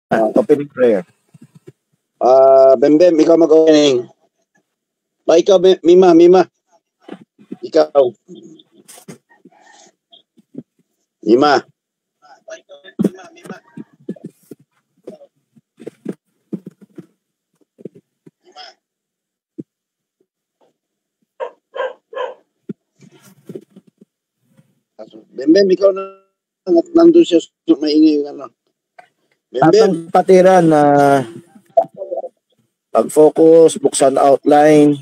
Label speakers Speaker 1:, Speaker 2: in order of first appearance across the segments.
Speaker 1: Opening prayer.
Speaker 2: Bembem, ikaw mag-opening. Ikaw, Mima. Ikaw. Mima. Bembem, ikaw na nandun siya maingay yung ano.
Speaker 1: Bembem. Patiran na pag-focus, buksan outline,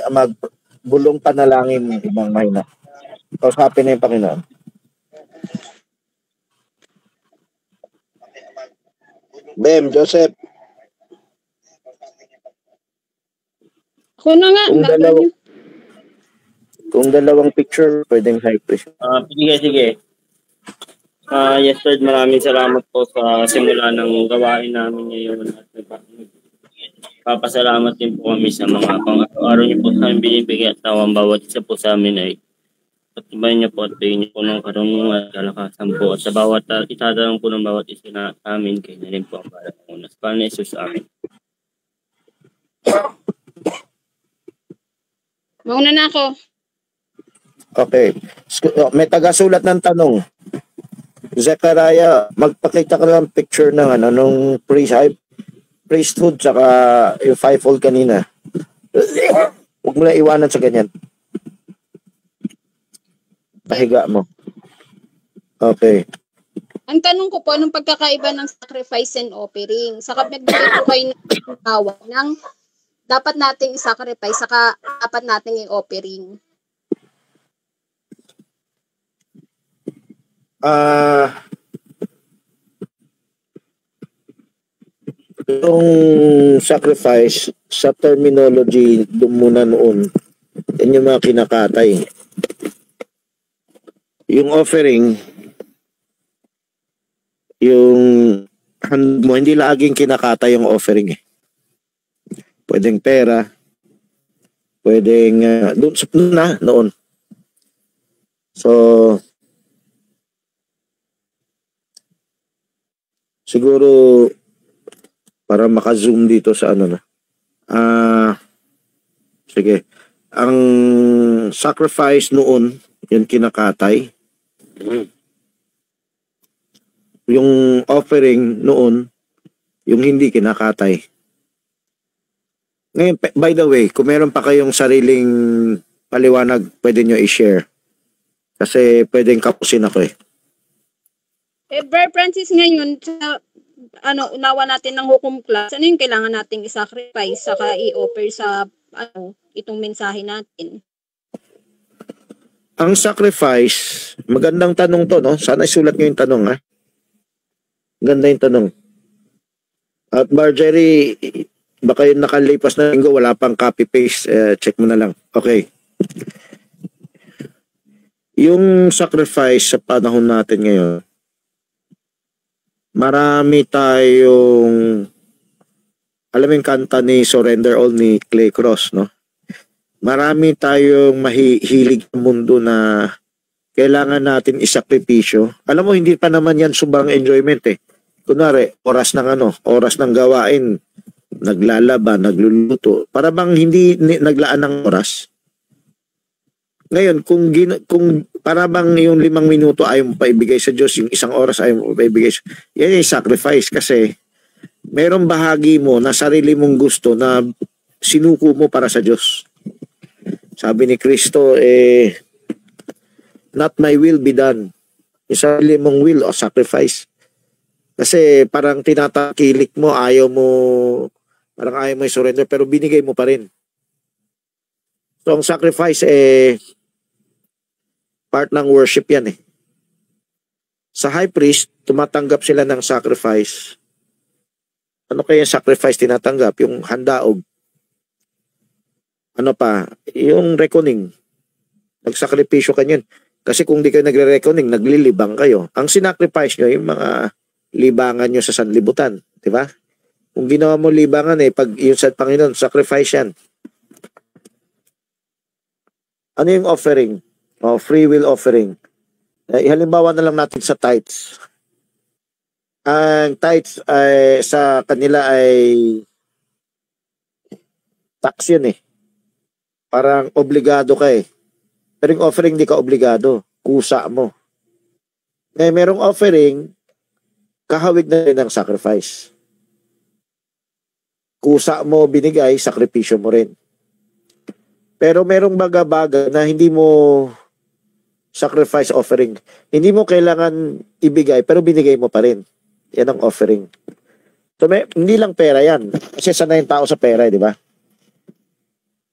Speaker 1: magbulong panalangin ibang mahina. Kausapin na yung Panginoon.
Speaker 2: Bem, Joseph.
Speaker 3: Ako na nga.
Speaker 1: Kung dalawang picture, pwedeng high priest.
Speaker 4: Sige. Yes, Lord, maraming salamat po sa simula ng gawain namin ngayon. Papasalamat din po kami sa mga pang-araw niyo po sa amin binibigay at tawang bawat isa po sa amin ay patubayan niyo po at bigyan niyo po ng karunungan at kalakasan po at sa bawat itadalang po ng bawat isa na amin kayo na rin po ang para po na sa Panginoon Jesus amin.
Speaker 3: Mauna na ako.
Speaker 1: Okay. May tagasulat ng tanong. Zechariah, magpakita ka lang picture ng nung priesthood saka yung fivefold kanina. Huwag mo lang iwanan sa ganyan. Pahiga mo. Okay.
Speaker 3: Ang tanong ko po, anong pagkakaiba ng sacrifice and offering? Saka nagbigay po kayo ng tawag ng dapat nating i-sacrifice saka dapat nating i-offering.
Speaker 1: Yung sacrifice sa terminology muna noon, yan yung mga kinakatay. Yung offering, yung hand mo, hindi laging kinakatay yung offering eh. Pwedeng pera, pwedeng doon sa noon. So siguro para maka-zoom dito sa sige. Ang sacrifice noon, yung kinakatay. Yung offering noon, yung hindi kinakatay. Ngayon, by the way, kung meron pa kayong sariling paliwanag, pwede nyo i-share. Kasi pwedeng kapusin ako eh.
Speaker 3: Brother Francis, ngayon, sa unawa natin ng hukom class, ano yung kailangan nating i-sacrifice saka i-offer sa itong mensahe natin?
Speaker 1: Ang sacrifice, magandang tanong to, no? Sana isulat nyo yung tanong, ha? Ganda yung tanong. At Marjorie, baka yung nakalipas na linggo, wala pang copy-paste, check mo na lang. Okay. Yung sacrifice sa panahon natin ngayon, marami tayong, alam yung kanta ni Surrender All ni Clay Cross, no? Marami tayong mahihilig sa mundo na kailangan natin isakripisyo. Alam mo, hindi pa naman yan sobrang enjoyment eh. Kunwari, oras ng gawain, naglalaba, nagluluto, para bang hindi naglaan ng oras. Ngayon, kung para bang yung 5 minuto ayaw mo pa ibigay sa Diyos, yung 1 oras ayaw mo pa ibigay sa yan yung sacrifice kasi mayroong bahagi mo na sarili mong gusto na sinuko mo para sa Diyos. Sabi ni Kristo, not my will be done. Yung sarili mong will o sacrifice. Kasi parang tinatakilik mo, parang ayaw mo i-surrender, pero binigay mo pa rin. So, ang sacrifice, part ng worship yan eh. Sa high priest, tumatanggap sila ng sacrifice. Ano kaya sacrifice tinatanggap? Yung handaog. Ano pa? Yung reckoning. Nagsakripisyo ka yun. Kasi kung di kayo nagre-reckoning, naglilibang kayo. Ang sinacrifice nyo, yung mga libangan nyo sa sanlibutan. Diba? Kung ginawa mo libangan pag yun sa Panginoon, sacrifice yan. Ano yung offering? Free will offering. Halimbawa na lang natin sa tithes. Ang tithes ay sa kanila ay tax yun eh. Parang obligado ka eh. Pero yung offering di ka obligado. Kusa mo. Ngayon merong offering, kahawig na rin ng sacrifice. Kusa mo binigay, sakripisyo mo rin. Pero merong baga-baga na hindi mo sacrifice offering. Hindi mo kailangan ibigay, pero binigay mo pa rin. Yan ang offering. So, hindi lang pera yan. Kasi sanay yung tao sa pera, di ba?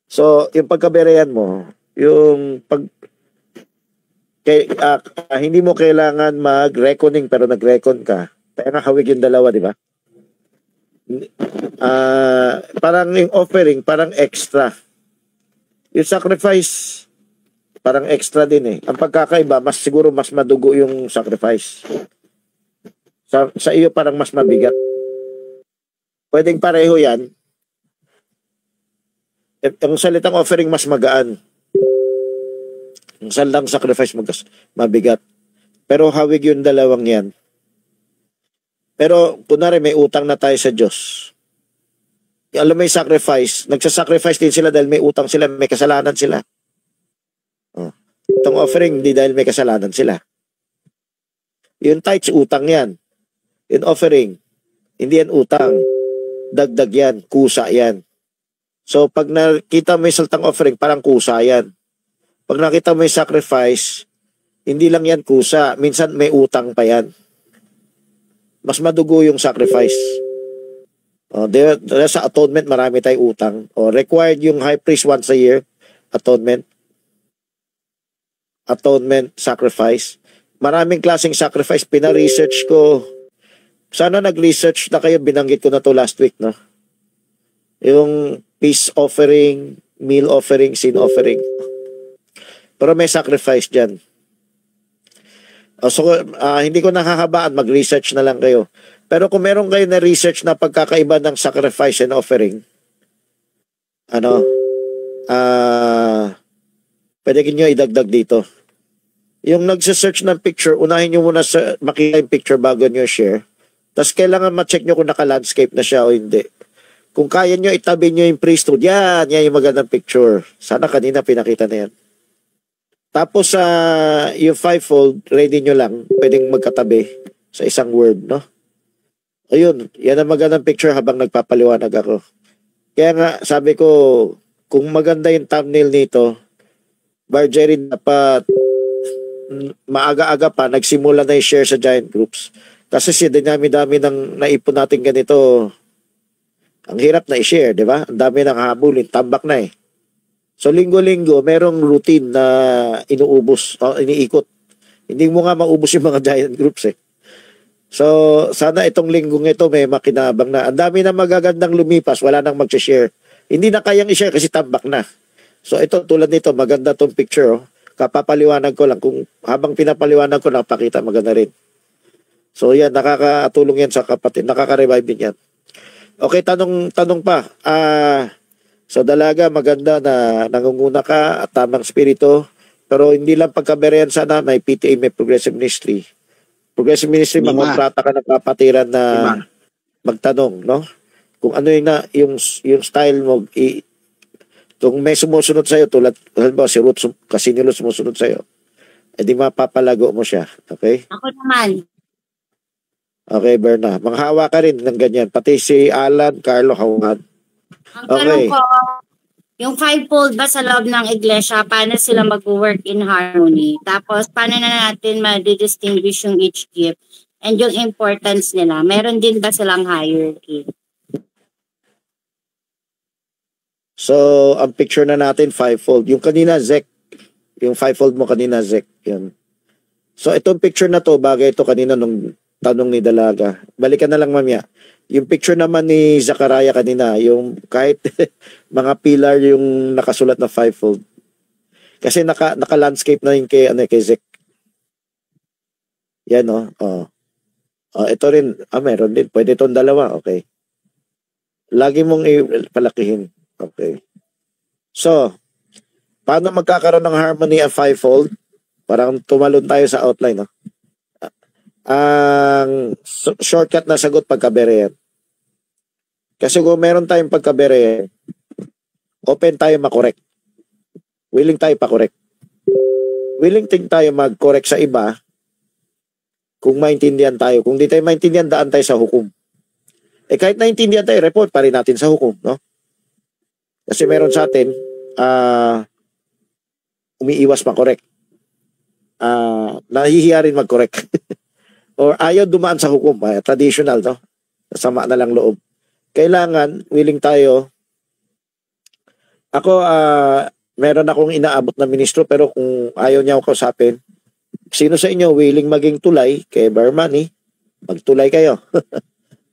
Speaker 1: So, yung pagkaberehan mo, yung hindi mo kailangan mag-reckoning pero nag-recon ka. Kaya nga hawig yung dalawa, di ba? Parang yung offering, parang extra. Yung sacrifice, parang extra din eh. Ang pagkakaiba, siguro mas madugo yung sacrifice. Sa iyo parang mas mabigat. Pwedeng pareho yan. Ang salitang offering mas magaan. Ang salitang sacrifice mabigat. Pero hawig yung dalawang yan. Pero kunwari may utang na tayo sa Diyos. Alam mo yung sacrifice, nagsasacrifice din sila dahil may utang sila, may kasalanan sila. Itong offering, hindi dahil may kasalanan sila. Yung tithes, utang yan. Yung offering, hindi yan utang. Dagdag yan, kusa yan. So, pag nakita mo yung saltang offering, parang kusa yan. Pag nakita mo yung sacrifice, hindi lang yan kusa. Minsan may utang pa yan. Mas madugo yung sacrifice. Sa atonement, marami tayong utang. Required yung high priest once a year. Atonement, sacrifice. Maraming klaseng sacrifice. Pina-research ko. Sana nag-research na kayo. Binanggit ko na to last week, no? Yung peace offering, meal offering, sin offering. Pero may sacrifice dyan. Hindi ko nakahabaan. Mag-research na lang kayo. Pero kung meron kayo na research na pagkakaiba ng sacrifice and offering, pwede nyo idagdag dito. Yung nagsisearch ng picture, unahin nyo muna makita yung picture bago nyo share. Tapos kailangan ma-check nyo kung naka-landscape na siya o hindi. Kung kaya nyo, itabi nyo yung priesthood. Yan yung magandang picture. Sana kanina pinakita na yan. Tapos yung fivefold, ready nyo lang. Pwedeng magkatabi sa isang word, no? Ayun, yan ang magandang picture habang nagpapaliwanag ako. Kaya nga, sabi ko, kung maganda yung thumbnail nito, Marjorie dapat maaga-aga pa, nagsimula na i-share sa giant groups. Kasi dinami-dami ng naipon natin ganito, ang hirap na i-share, di ba? Ang dami ng habulin, tambak na eh. So, linggo-linggo, merong routine na inuubos, iniikot. Hindi mo nga maubos yung mga giant groups eh. So, sana itong linggong ito may makinabang na. Ang dami na magagandang lumipas, wala nang mag-share. Hindi na kayang i-share kasi tambak na. So, ito, tulad nito, maganda tong picture. Kapapaliwanag ko lang. Kung habang pinapaliwanag ko, napakita, maganda rin. So, yan, nakakatulong yan sa kapatid. Nakaka-revive din yan. Okay, tanong pa. So, dalaga, maganda na nangunguna ka at tamang spirito. Pero hindi lang pagkaberehan sana, may PTA, may Progressive Ministry. Progressive Ministry, magkontrata ka ng kapatiran na magtanong, no? Kung ano yung style mo, kung may sumusunod sa'yo, tulad ba, si Ruth, kasi nilo sumusunod sa'yo, edi mapapalago mo siya. Okay?
Speaker 5: Ako naman.
Speaker 1: Okay, Berna. Manghawa ka rin ng ganyan. Pati si Alan, Carlo, hawakan.
Speaker 5: Ang tanong ko, yung fivefold ba sa loob ng iglesia, paano sila mag-work in harmony? Tapos, paano na natin ma-distinguish yung each gift and yung importance nila? Meron din ba silang hierarchy?
Speaker 1: So, ang picture na natin, fivefold. Yung kanina, Zek. Yung fivefold mo kanina, Zek. Yan. So, itong picture na to, bagay ito kanina nung tanong ni Dalaga. Balikan na lang mamaya. Yung picture naman ni Zachariah kanina, yung kahit mga pillar yung nakasulat na fivefold. Kasi naka-landscape na yung kay Zek. Yan, no? Ito rin, meron din. Pwede itong dalawa, okay. Lagi mong ipalakihin. Okay. So, paano magkakaroon ng harmony ang fivefold? Parang tumalon tayo sa outline, no? Ang shortcut na sagot pagkabere yan. Kasi kung meron tayong pagkabere, open tayo makorek. Willing tayo pa-correct. Willing din tayo mag-correct sa iba kung maintindihan tayo. Kung di tayo maintindihan, daan tayo sa hukom. Kahit naintindihan tayo, report pa rin natin sa hukom, no? Kasi meron sa atin, umiiwas ma-correct. Nahihiya rin mag-correct. Or ayaw dumaan sa hukom. Traditional, no? Sama na lang loob. Kailangan, willing tayo. Ako, meron akong inaabot na ministro, pero kung ayaw niya ako kausapin, sino sa inyo willing maging tulay kay Bear Money, magtulay kayo.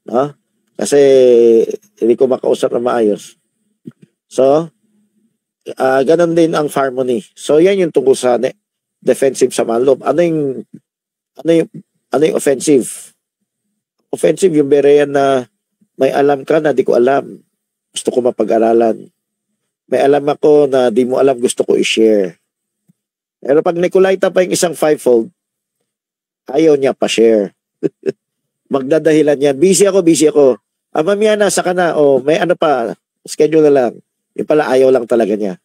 Speaker 1: No? Kasi hindi ko makausap na maayos. So, ganun din ang harmony. So, yan yung tungkol sa defensive sa manloob. Ano yung offensive? Offensive, yung berean na may alam ka na di ko alam. Gusto ko mapag-aralan. May alam ako na di mo alam, gusto ko i-share. Pero pag Nicolaita pa yung isang fivefold, ayaw niya pa-share. Magdadahilan yan. Busy ako. Mamaya nasa ka na. May ano pa, schedule na lang. Yung pala ayaw lang talaga niya.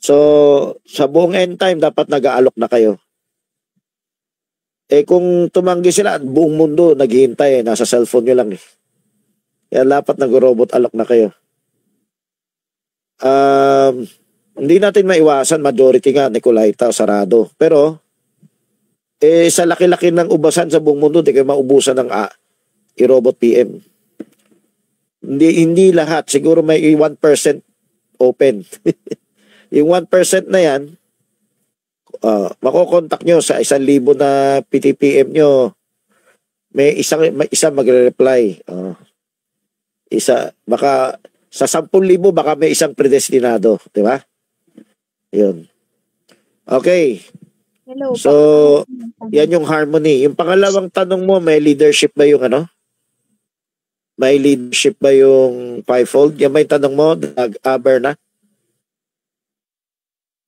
Speaker 1: So, sa buong end time, dapat nag-aalok na kayo. Kung tumanggi sila, buong mundo naghihintay. Nasa cellphone nyo lang. Kaya dapat nag-robot alok na kayo. Hindi natin maiwasan, majority nga, Nicolaita, sarado. Pero, sa laki-laki ng ubasan sa buong mundo, di kayo maubusan ng i-robot PM. Hindi lahat. Siguro may 1% open. Yung 1% na yan, makokontak nyo sa 1,000 na PTPM nyo. May isang magre-reply. Baka sa 10,000 baka may isang predestinado, di ba? Yun. Okay.
Speaker 3: Hello.
Speaker 1: So, yan yung harmony. Yung pangalawang tanong mo, may leadership ba yung ano? May leadership ba yung fivefold? Yan ba yung tanong mo, Berna?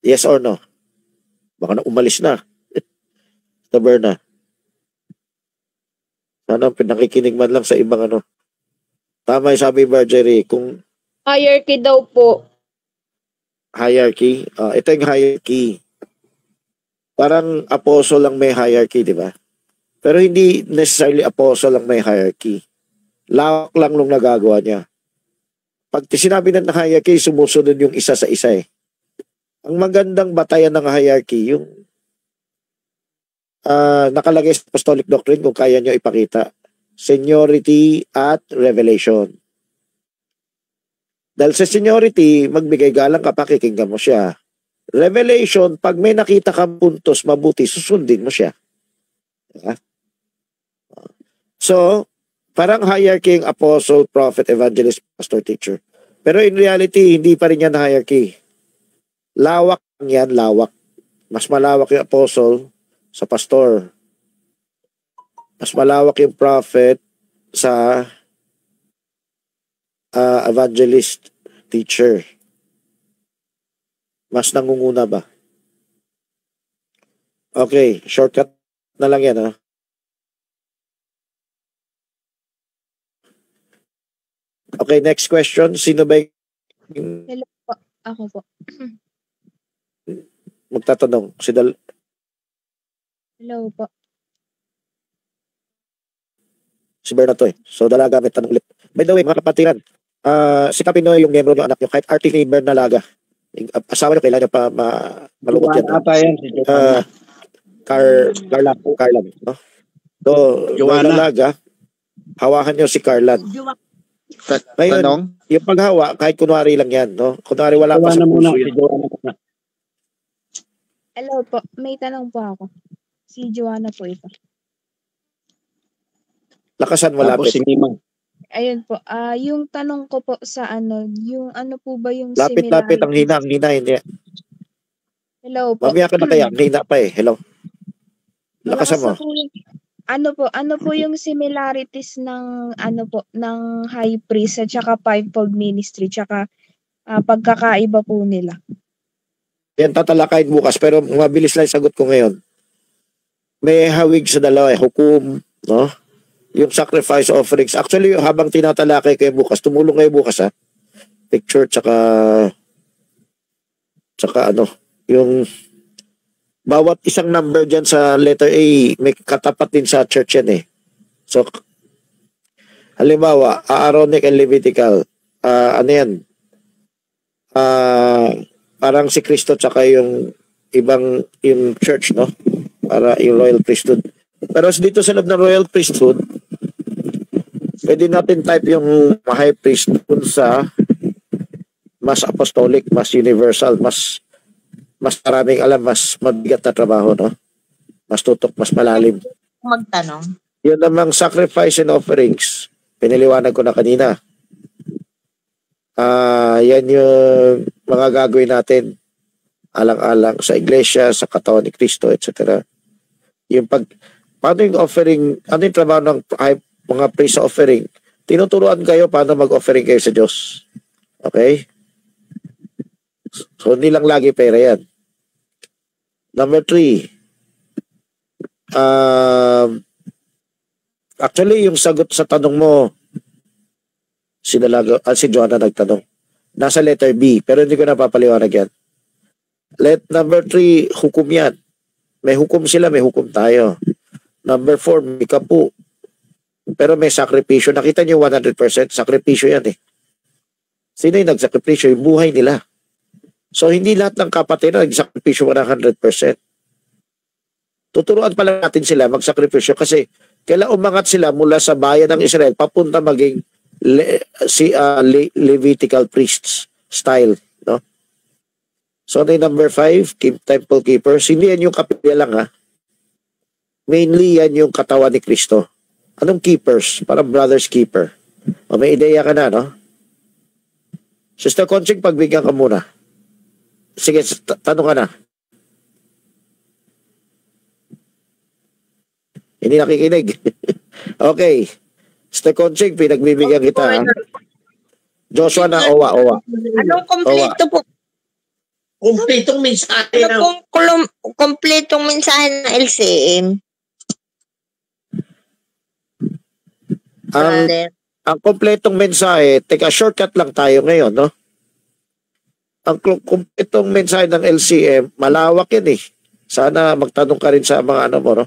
Speaker 1: Yes or no? Baka na umalis na. Sa Berna. Sana pinakikinig man lang sa ibang ano. Tama yung sabi Marjorie, kung
Speaker 3: Hierarchy daw po.
Speaker 1: Hierarchy. Ito yung hierarchy. Parang apostle lang may hierarchy, di ba? Pero hindi necessarily apostle lang may hierarchy. Lawak lang nung nagagawa niya. Pag sinabi ng hierarchy, sumusunod yung isa sa isa eh. Ang magandang batayan ng hierarchy, yung nakalagay sa apostolic doctrine kung kaya nyo ipakita. Seniority at revelation. Dahil sa seniority, magbigay galang ka, pakikinggan mo siya. Revelation, pag may nakita kang puntos mabuti, susundin mo siya. Diba? So, parang hierarchy yung apostle, prophet, evangelist, pastor, teacher. Pero in reality, hindi pa rin yan hierarchy. Lawak yan, lawak. Mas malawak yung apostle sa pastor. Mas malawak yung prophet sa evangelist, teacher. Mas nangunguna ba? Okay, shortcut na lang yan, ha? Okay, next question. Sino ba yung
Speaker 3: Hello po. Ako po.
Speaker 1: magtatanong?
Speaker 3: Hello po.
Speaker 1: Si Bernato eh. So, dalaga, may tanong ulit. By the way, mga kapatiran, si Kapinoy yung miyembro nyo, anak nyo, kahit RT ni Bernalaga, asawa nyo, kailangan nyo pa malungkot yan. Carlan, no? So, Bernalaga, hawakan nyo si Carlan. Ngayon, yung paghawa, kahit kunwari lang yan, no? Kunwari wala pa sa puso yun.
Speaker 3: Hello po. May tanong po ako. Si Joanna po ito.
Speaker 1: Lakasan mo lapit.
Speaker 3: Ayun po. Yung tanong ko po sa yung ano po ba yung
Speaker 1: Lapit-lapit ang hina, hindi.
Speaker 3: Hello po.
Speaker 1: Mamaya ka na kaya, hina pa eh. Hello. Lakasan mo.
Speaker 3: Ano po yung similarities ng ng high priest at saka fivefold ministry tsaka pagkakaiba po nila?
Speaker 1: Yan tatalakayin bukas pero mabilis lang sagot ko ngayon. may hawig sa dalawa, hukom, no? Yung sacrifice offerings. Actually, habang tinatalakay kayo bukas, tumulong kayo bukas, ha? Picture, tsaka ano, yung bawat isang number dyan sa letter A, may katapat din sa church yan, eh. So, halimbawa, Aaronic and Levitical, ano yan? Parang si Kristo tsaka yung ibang, yung church, no? Para yung royal priesthood. Pero dito sa loob ng royal priesthood, pwede natin type yung high priest dun sa mas apostolic, mas universal, mas maraming alam, mas mabigat na trabaho, no? Mas tutok, mas malalim.
Speaker 6: Magtanong.
Speaker 1: Yun namang sacrifice and offerings, piniliwanag ko na kanina. Yan yung mga gagawin natin alang-alang sa iglesia, sa katawan ni Kristo, etc. Yung paano yung offering, ano yung trabaho ng mga praise offering? Tinuturuan kayo paano mag-offering kayo sa Diyos. Okay? So, hindi lang lagi pera yan. Number 3, actually, yung sagot sa tanong mo, si Joanna nagtanong. Nasa letter B, pero hindi ko napapaliwanag yan. Number 3, hukom yan. May hukom sila, may hukom tayo. Number 4, may kapu. Pero may sakripisyo. Nakita niyo 100%, sakripisyo yan eh. Sino yung nagsakripisyo? Yung buhay nila. So, hindi lahat ng kapatid na nagsakripisyo 100%. Tuturuan pala natin sila magsakripisyo kasi kailan umangat sila mula sa bayan ng Israel papunta maging Levitical priests style, no? So, ano yung number 5, temple keepers. Hindi yan yung kapilya lang, ha? Mainly yan yung katawan ni Kristo. Anong keepers? Parang brother's keeper. O, may ideya ka na, no? Sister Conching, pagbigyan ka muna. Sige, tanong ka na. Hindi nakikinig. Okay. Sister Conching, pinagbibigyan kita, ha? Joshua na, owa.
Speaker 6: Anong kompleto po?
Speaker 7: Kompletong mensahe
Speaker 6: Ano pong kompletong mensahe ng LCM?
Speaker 1: Ang kompletong mensahe, teka, shortcut lang tayo ngayon, no? Ang kompletong mensahe ng LCM, malawak yan eh. Sana magtanong ka rin sa mga ano mo, no?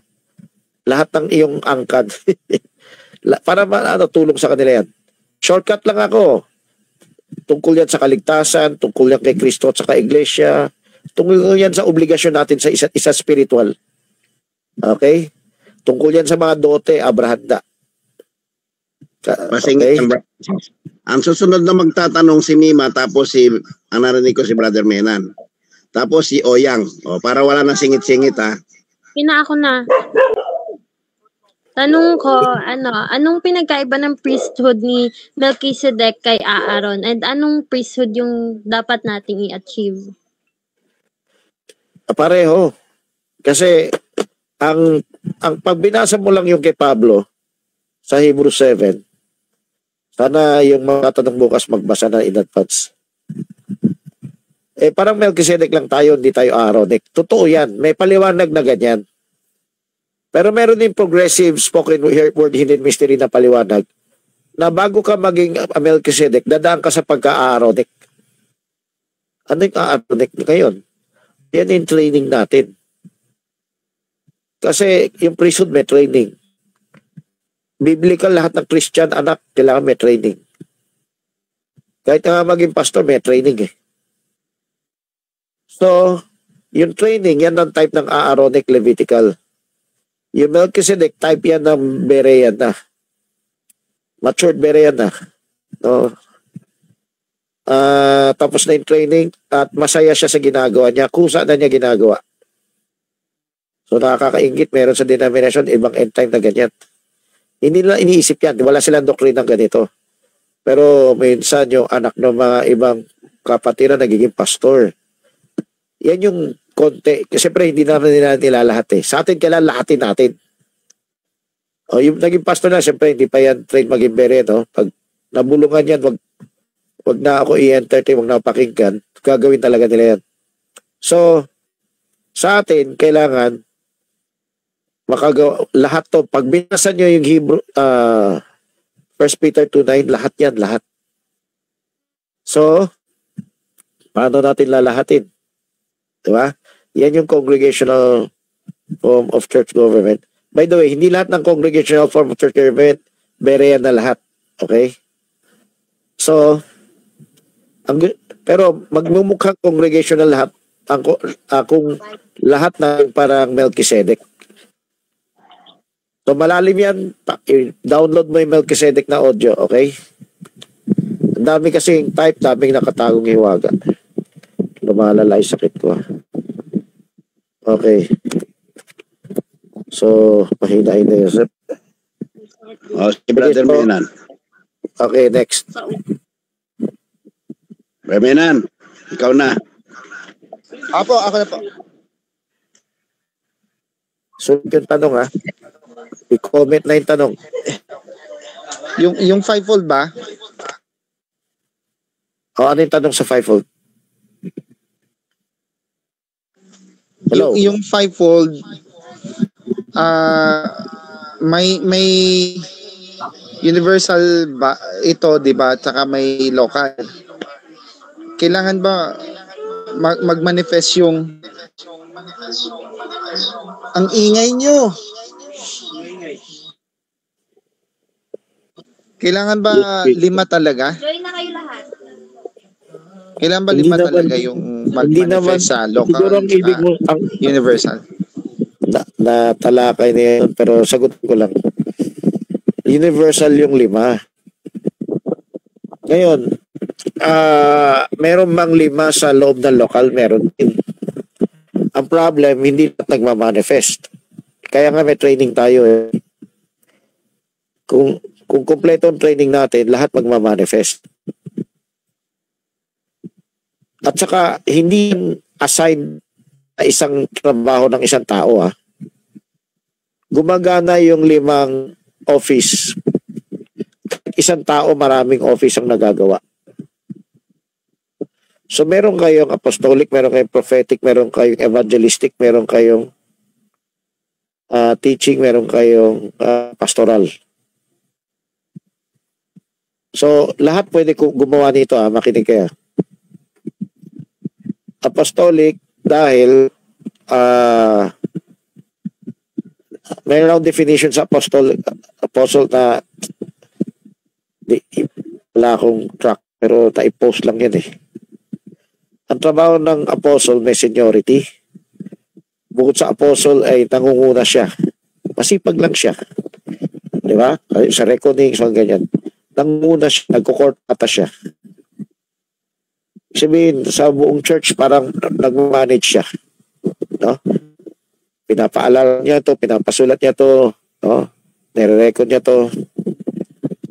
Speaker 1: Lahat ng iyong angkan. Para tulong sa kanila yan. Shortcut lang ako. Tungkol yan sa kaligtasan, tungkol yan kay Kristo at sa iglesia, tungkol yan sa obligasyon natin sa isa't isa spiritual. Okay? Tungkol yan sa mga dote, abrahanda. Okay?
Speaker 2: Ang susunod na magtatanong si Mima, tapos ang narinig ko si Brother Menan. Tapos si Oyang. O, para wala na singit-singit, ha?
Speaker 8: Ako na. Tanong ko, anong pinagkaiba ng priesthood ni Melchizedek kay Aaron? And anong priesthood yung dapat nating i-achieve?
Speaker 1: Pareho. Kasi, ang pagbinasa mo lang yung kay Pablo sa Hebrews 7, sana yung mga tanong bukas magbasa na in advance. Parang Melchizedek lang tayo, hindi tayo Aaronic. Totoo yan. May paliwanag na ganyan. Pero meron din progressive spoken word hidden mystery na paliwanag na bago ka maging Melchizedek, dadaan ka sa pagka-Aaronic. Ano yung Aaronic ngayon? Yan yung training natin. Kasi yung priesthood may training. Biblical lahat ng Christian anak, kailangan may training. Kahit nga maging pastor, may training eh. So, yung training, yan ang type ng Aaronic Levitical. Yung Melchizedek, type yan ng Berean na. Matured Berean na. No? Tapos na yung training at masaya siya sa ginagawa niya. Kusa na niya ginagawa. So nakakaingit, meron sa denomination, ibang end time na ganyan. Hindi nila iniisip yan. Wala silang doctrine ng ganito. Pero minsan yung anak ng mga ibang kapatiran nagiging pastor. Yan yung konti. Kasi siyempre hindi naman nila lahat eh. Sa atin kailangan lahatin natin. O yung naging pastor na, siyempre hindi pa yan train maging bere, no? Pag nabulungan yan, wag na ako i-entertain, wag na ako pakinggan. Gagawin talaga nila yan. So, sa atin, kailangan makagawa, lahat to, pag binasa nyo yung Hebrew, 1 Peter 2:9, lahat yan, lahat. So, paano natin lalahatin? Diba? Yan yung congregational form of church government. By the way, hindi lahat ng congregational form of church government, berean na lahat. Okay? So, pero magmumukhang congregational lahat, kung lahat na parang Melchizedek. So, malalim yan. Download mo yung Melchizedek na audio, okay? Ang dami kasing type, daming nakatagong hiwaga. Lumalala yung sakit ko. Okay. So, mahinain na yun.
Speaker 2: Si Brother Menan.
Speaker 1: Okay, next.
Speaker 2: Brother Menan, ikaw na.
Speaker 9: Apo, ako na po.
Speaker 1: So, yung tanong ha. I-comment na yung tanong.
Speaker 9: Yung fivefold ba?
Speaker 1: O, ano yung tanong sa fivefold? Hello?
Speaker 9: Yung fivefold, may universal ba ito, di ba? Tsaka may local. Kailangan ba mag-manifest yung ang ingay nyo? Kailangan ba 5 talaga?
Speaker 5: Join na kayo lahat.
Speaker 9: Kailangan ba
Speaker 1: Hindi
Speaker 9: 5
Speaker 1: naman-
Speaker 9: talaga yung
Speaker 1: hindi naman-
Speaker 9: mag-manifest sa local
Speaker 1: siguro ang ibig mo,
Speaker 9: universal?
Speaker 1: na talakay na yun, pero sagot ko lang. Universal yung 5. Ngayon, meron bang 5 sa loob ng local? Meron din. Ang problem, hindi lahat nagmamanifest. Kaya nga may training tayo eh. Kung kumpleto ang training natin, lahat magmamanifest. At saka, hindi assign na isang trabaho ng isang tao ah. Gumagana yung 5 office. Isang tao, maraming office ang nagagawa. So meron kayong apostolic, meron kayong prophetic, meron kayong evangelistic, meron kayong teaching, meron kayong pastoral. So lahat pwede gumawa nito makinig kayo. Apostolic dahil mayroon akong definition sa apostle na wala akong track pero ta-post lang yan eh. Ang trabaho ng apostle may seniority. Bukod sa apostle ay nangunguna siya. Masipag lang siya. Di ba? Sa reckoning, so ganyan. Nangunguna siya, nagko-court siya. Sabihin, sa buong church parang nag-manage siya. No? Pinapaalala niya to, pinapasulat niya to, no? Nire-record niya to,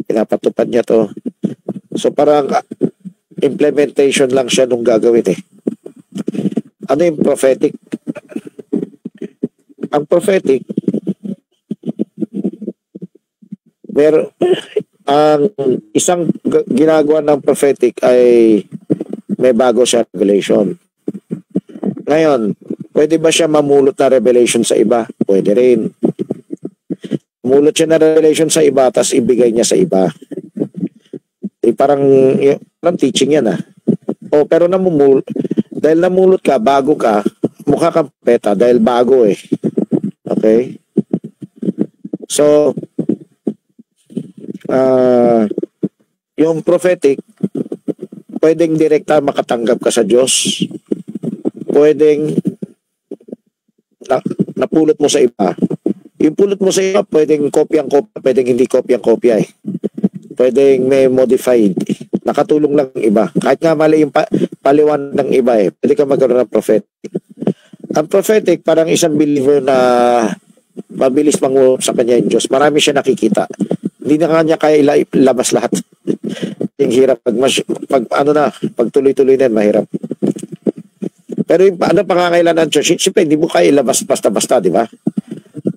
Speaker 1: pinapatupad niya to. So parang implementation lang siya nung gagawin eh. Ano yung prophetic? Ang prophetic, ang isang ginagawa ng prophetic ay may bago siya revelation. Ngayon, pwede ba siya mamulot na revelation sa iba? Pwede rin. Mamulot siya na revelation sa iba, tapos ibigay niya sa iba. Parang teaching yan pero dahil namulot ka, bago ka, mukha kang peta dahil bago eh. Okay? So, yung prophetic, pwedeng direkta makatanggap ka sa Diyos. Pwedeng napulot mo sa iba. Yung pulot mo sa iba, pwedeng kopyang-kopya, pwedeng hindi kopyang-kopya eh. Pwedeng may modified. Nakatulong lang ng iba. Kahit nga mali yung paliwan ng iba eh. Pwede ka magkaroon ng prophetic. Ang prophetic, parang isang believer na mabilis mangulap sa kanya yung Diyos. Marami siya nakikita. Hindi na kanya kaya ilabas lahat. Yung hirap. Pag tuloy-tuloy na mahirap. Pero yung pangangailan ng church, siyempre hindi mo kaya ilabas basta-basta, di ba?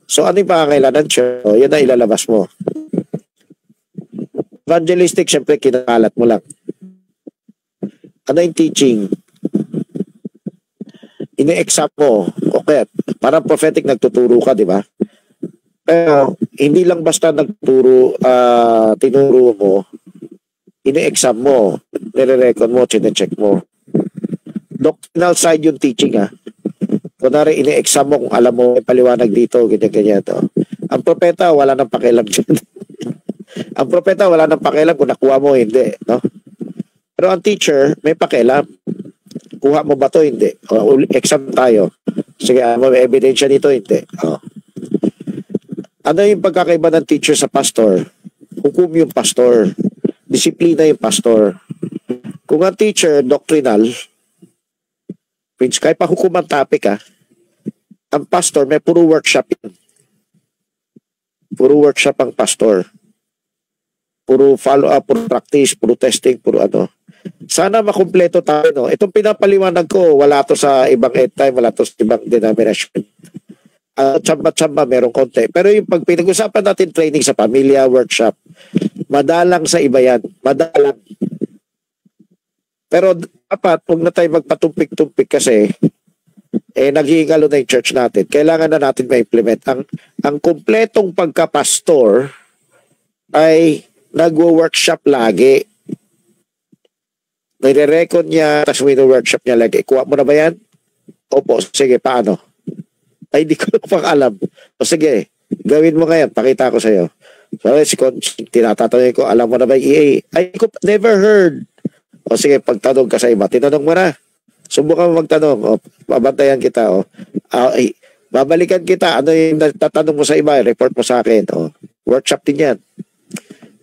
Speaker 1: So ano yung pangangailan ng church? Yan na ilalabas mo. Evangelistic, siyempre kinakalat mo lang. Ano yung teaching? Ini-exam mo. Okay. Parang prophetic nagtuturo ka, di ba? Pero hindi lang basta nagturo, tinuro mo, ini-exam mo, nire-record mo, chine-check mo. Doctrinal side yung teaching Kunwari, ini-exam mo kung alam mo, may paliwanag dito, ganyan-ganyan. Ang propeta, wala nang pakialam dyan. Ang propeta, wala nang pakialam kung nakuha mo, hindi. No? Pero ang teacher, may pakialam. Kuha mo ba to? Hindi. Exam tayo. Sige, may ebidensya dito, hindi. Ano yung pagkakaiba ng teacher sa pastor? Hukom yung pastor. Disiplina yung pastor. Kung ang teacher, doctrinal, kahit pa hukom ang topic ang pastor, may puro workshop yan. Puro workshop ang pastor. Puro follow-up, puro practice, puro testing, puro ano. Sana makumpleto tayo. No? Itong pinapaliwanag ko, wala to sa ibang end time, wala to sa ibang denomination. Tsamba-tsamba, merong konti. Pero yung pag pinag-usapan natin training sa pamilya, workshop, madalang sa iba yan. Madalang. Pero dapat, huwag na tayo magpatumpik-tumpik kasi naghihingalo na yung church natin. Kailangan na natin ma-implement. Ang kumpletong pagka-pastor ay nagwo-workshop lagi. Nire-record niya, tapos wino-workshop niya lagi. Kuha mo na ba yan? Opo, sige, paano? Ay, di ko pang alam. O sige, gawin mo ngayon. Pakita ko sa'yo. So, tinatatanong ko, alam mo na ba yung EA? Ay, never heard. O sige, pagtanong ka sa iba, tinanong mo na. Subukan mo magtanong. O, babantayan kita. O. Babalikan kita. Ano yung tatanong mo sa iba? Report mo sa akin. O, workshop din yan.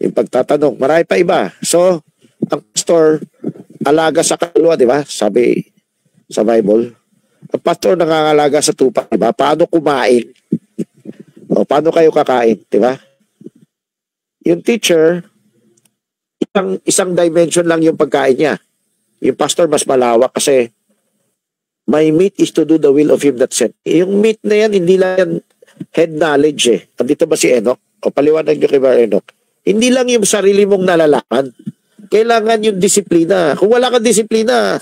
Speaker 1: Yung pagtatanong. Marami pa iba. So, ang pastor, alaga sa kaluluwa, di ba? Sabi sa Bible. Ang pastor nangangalaga sa tupa, di ba? Paano kumain? O, paano kayo kakain, di ba? Yung teacher, isang dimension lang yung pagkain niya. Yung pastor mas malawak kasi my meat is to do the will of him that sent. Yung meat na yan, hindi lang yan head knowledge Andito ba si Enoch? O paliwanag nyo kay Bar Enoch. Hindi lang yung sarili mong nalalaman. Kailangan yung disiplina. Kung wala kang disiplina,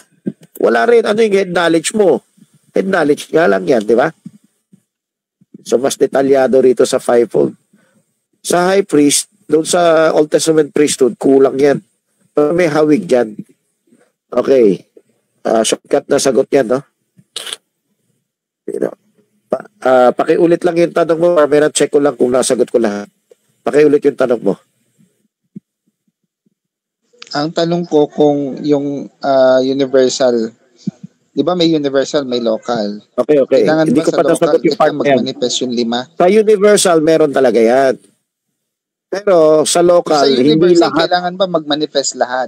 Speaker 1: wala rin. Ano yung head knowledge mo? Head knowledge nga lang yan, di ba? So, mas detalyado rito sa fivefold. Sa high priest, doon sa Old Testament priesthood, kulang yan. Pero may hawig dyan. Okay. Shortcut na sagot yan, no? Pakiulit lang yung tanong mo, or meron check ko lang kung nasagot ko lahat. Pakiulit yung tanong mo.
Speaker 9: Ang tanong ko kung yung universal, di ba may universal, may local.
Speaker 1: Okay.
Speaker 9: Kailangan
Speaker 1: hindi
Speaker 9: ba
Speaker 1: ko pa nasagot yung part yan.
Speaker 9: Mag-manifest yung 5?
Speaker 1: Sa universal, meron talaga yan. Pero sa local,
Speaker 9: sa
Speaker 1: hindi lahat.
Speaker 9: Kailangan ba mag-manifest lahat?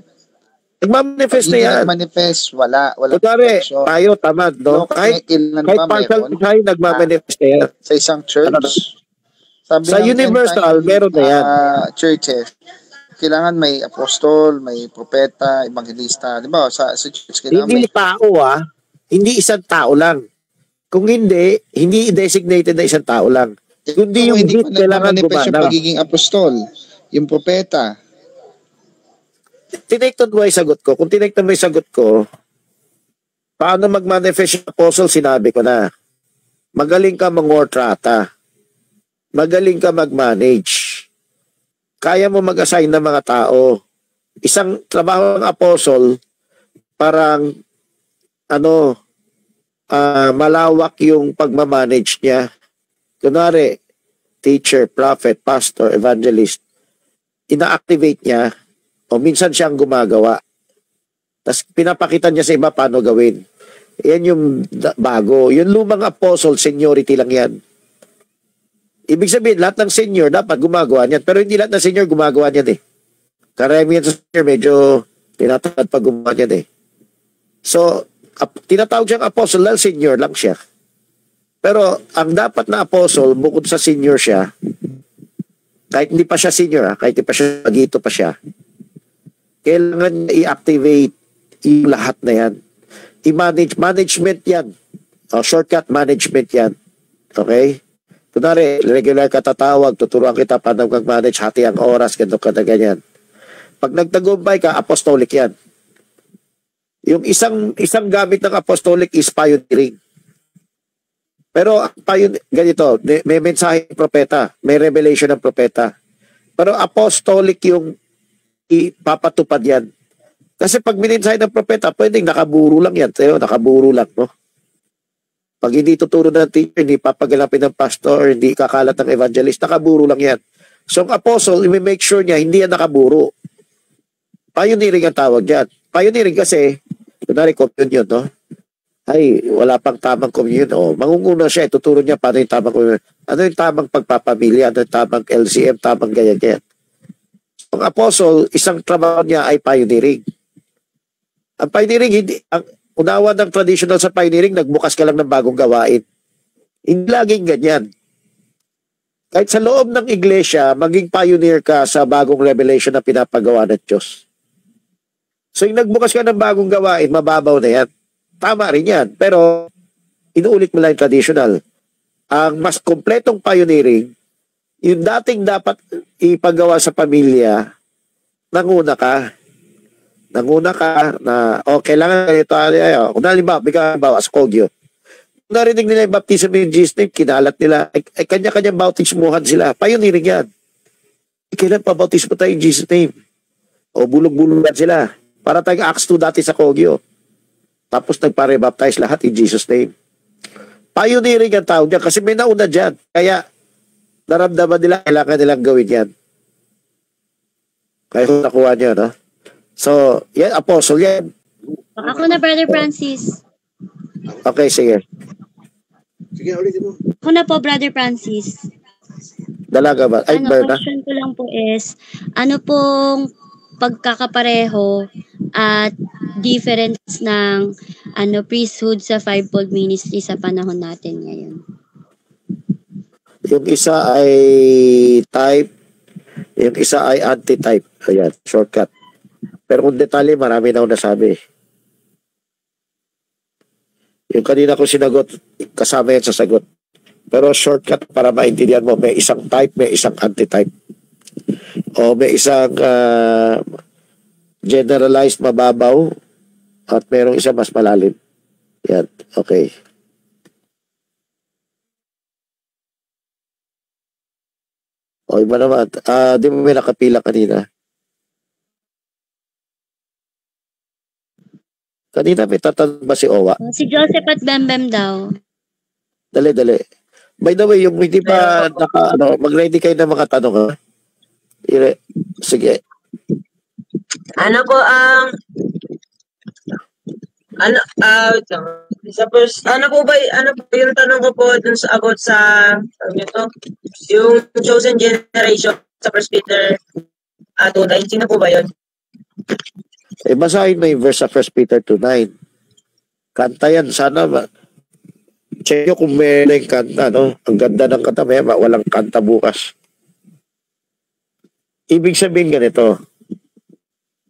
Speaker 1: Nagmamanifest na yan.
Speaker 9: Manifest, wala.
Speaker 1: Kunwari, tayo, tamad, no? Kahit partial tayo, nagmamanifest na yan.
Speaker 9: Sa isang church. Sabi
Speaker 1: sa universal, meron na yan.
Speaker 9: Churches. Kailangan may apostol, may propeta, evangelista. Di ba? Sa church, kailangan
Speaker 1: hindi tao, Hindi isang tao lang. Kung hindi designated na isang tao lang. Kundi yung
Speaker 9: hindi
Speaker 1: gift kailangan
Speaker 9: gumana. Yung pagiging apostol, yung propeta.
Speaker 1: Tinekton mo yung sagot ko. Kung tinekton mo yung sagot ko, paano mag-manifest yung apostle, sinabi ko na. Magaling ka mangortrata. Magaling ka mag-manage. Kaya mo mag-assign ng mga tao. Isang trabaho ng apostle, parang malawak yung pagmamanage niya. Kunwari, teacher, prophet, pastor, evangelist, ina-activate niya o minsan siyang gumagawa. Tapos pinapakita niya sa iba paano gawin. Yan yung bago. Yung lumang apostle, seniority lang yan. Ibig sabihin, lahat ng senior dapat gumagawa niyan. Pero hindi lahat ng senior gumagawa niyan Karamihan sa senior, medyo tinatamad pag gumawa niyan So, tinatawag siyang apostle dahil senior lang siya. Pero ang dapat na apostle, bukod sa senior siya, kahit hindi pa siya senior, kahit hindi pa siya magito pa siya, kailangan i-activate yung lahat na yan. Management yan. Shortcut management yan. Okay? Kunwari, regular ka tatawag, tuturuan kita paano mag-manage, hati ang oras, ganyan. Pag nagtagumpay ka, apostolic yan. Yung isang gamit ng apostolic is pioneering. Pero ganito, may mensahe ng propeta, may revelation ng propeta. Pero apostolic yung ipapatupad yan. Kasi pag minensahe ng propeta, pwedeng nakaburo lang yan. Pero nakaburo lang, no? Pag hindi tuturo ng teacher, hindi papagalapin ng pastor, hindi kakalat ng evangelist, nakaburo lang yan. So ang apostle, i-make sure niya, hindi yan nakaburo. Pioneering ang tawag dyan. Pioneering kasi, kunwari communion, no? Ay, wala pang tamang communion. O, mangunguna siya, tuturo niya paano yung tamang communion. Ano yung tamang pagpapamilya, ano yung tamang LCM, tamang ganyan-ganyan. Ang apostle, isang trabaho niya ay pioneering. Ang pioneering, ang unawa ng traditional sa pioneering, nagbukas ka lang ng bagong gawain. Hindi laging ganyan. Kahit sa loob ng iglesia, maging pioneer ka sa bagong revelation na pinapagawa ng Diyos. So yung nagbukas ka ng bagong gawain, mababaw na yan. Tama rin yan. Pero, inuulit mo lang yung traditional. Ang mas kompletong pioneering, yung dating dapat ipagawa sa pamilya, nanguna ka na, kailangan ganito, kung halimbawa, bigyan sa Kogyo. Kung narinig nila yung baptism in Jesus' name, kinalat nila, ay kanya-kanyang bautismuhan sila. Pioneering yan. Kailan pa bautismo tayo in Jesus' name? O bulog-bulugan sila. Para tayong Acts 2 dati sa Kogyo. Tapos nagpare-baptize lahat in Jesus' name. Pioneering ang tawag niya kasi may nauna dyan. Kaya naramdaman nila, kailangan nilang gawin yan. Kaya kung nakuha niyo, no? So, yan, apostle yan.
Speaker 8: Ako na, Brother Francis.
Speaker 1: Okay, sige.
Speaker 2: Sige, ulitin mo.
Speaker 8: Ako na po, Brother Francis.
Speaker 1: Dalaga ba? Ay, Berna?
Speaker 8: Question ko lang po is, ano pong pagkakapareho at difference ng priesthood sa fivefold ministry sa panahon natin ngayon?
Speaker 1: Yung isa ay type, yung isa ay anti-type. Ayan, shortcut. Pero kung detalye, marami na ako nasabi. Yung kanina ko sinagot, kasama yan sa sagot. Pero shortcut para maintindihan mo, may isang type, may isang anti-type. O may isang generalized mababaw at mayroong isa mas malalim. Yan, okay. O iba naman, di mo may nakapila kanina. Kanina may tatanong ba si Owa?
Speaker 8: Si Joseph at Bembem daw.
Speaker 1: Dali. By the way, yung hindi pa mag-ready kayo ng mga tanong, ha? Sige.
Speaker 10: Ano po ano po yung tanong ko po dun sa about sa yung chosen generation sa 1 Peter 2:9, sino po ba yun?
Speaker 1: Basahin mo yung verse sa 1 Peter 2:9. Kanta yan, sana ba? Check nyo kung may kanta, no? Ang ganda ng kanta, may walang kanta bukas. Ibig sabihin ganito,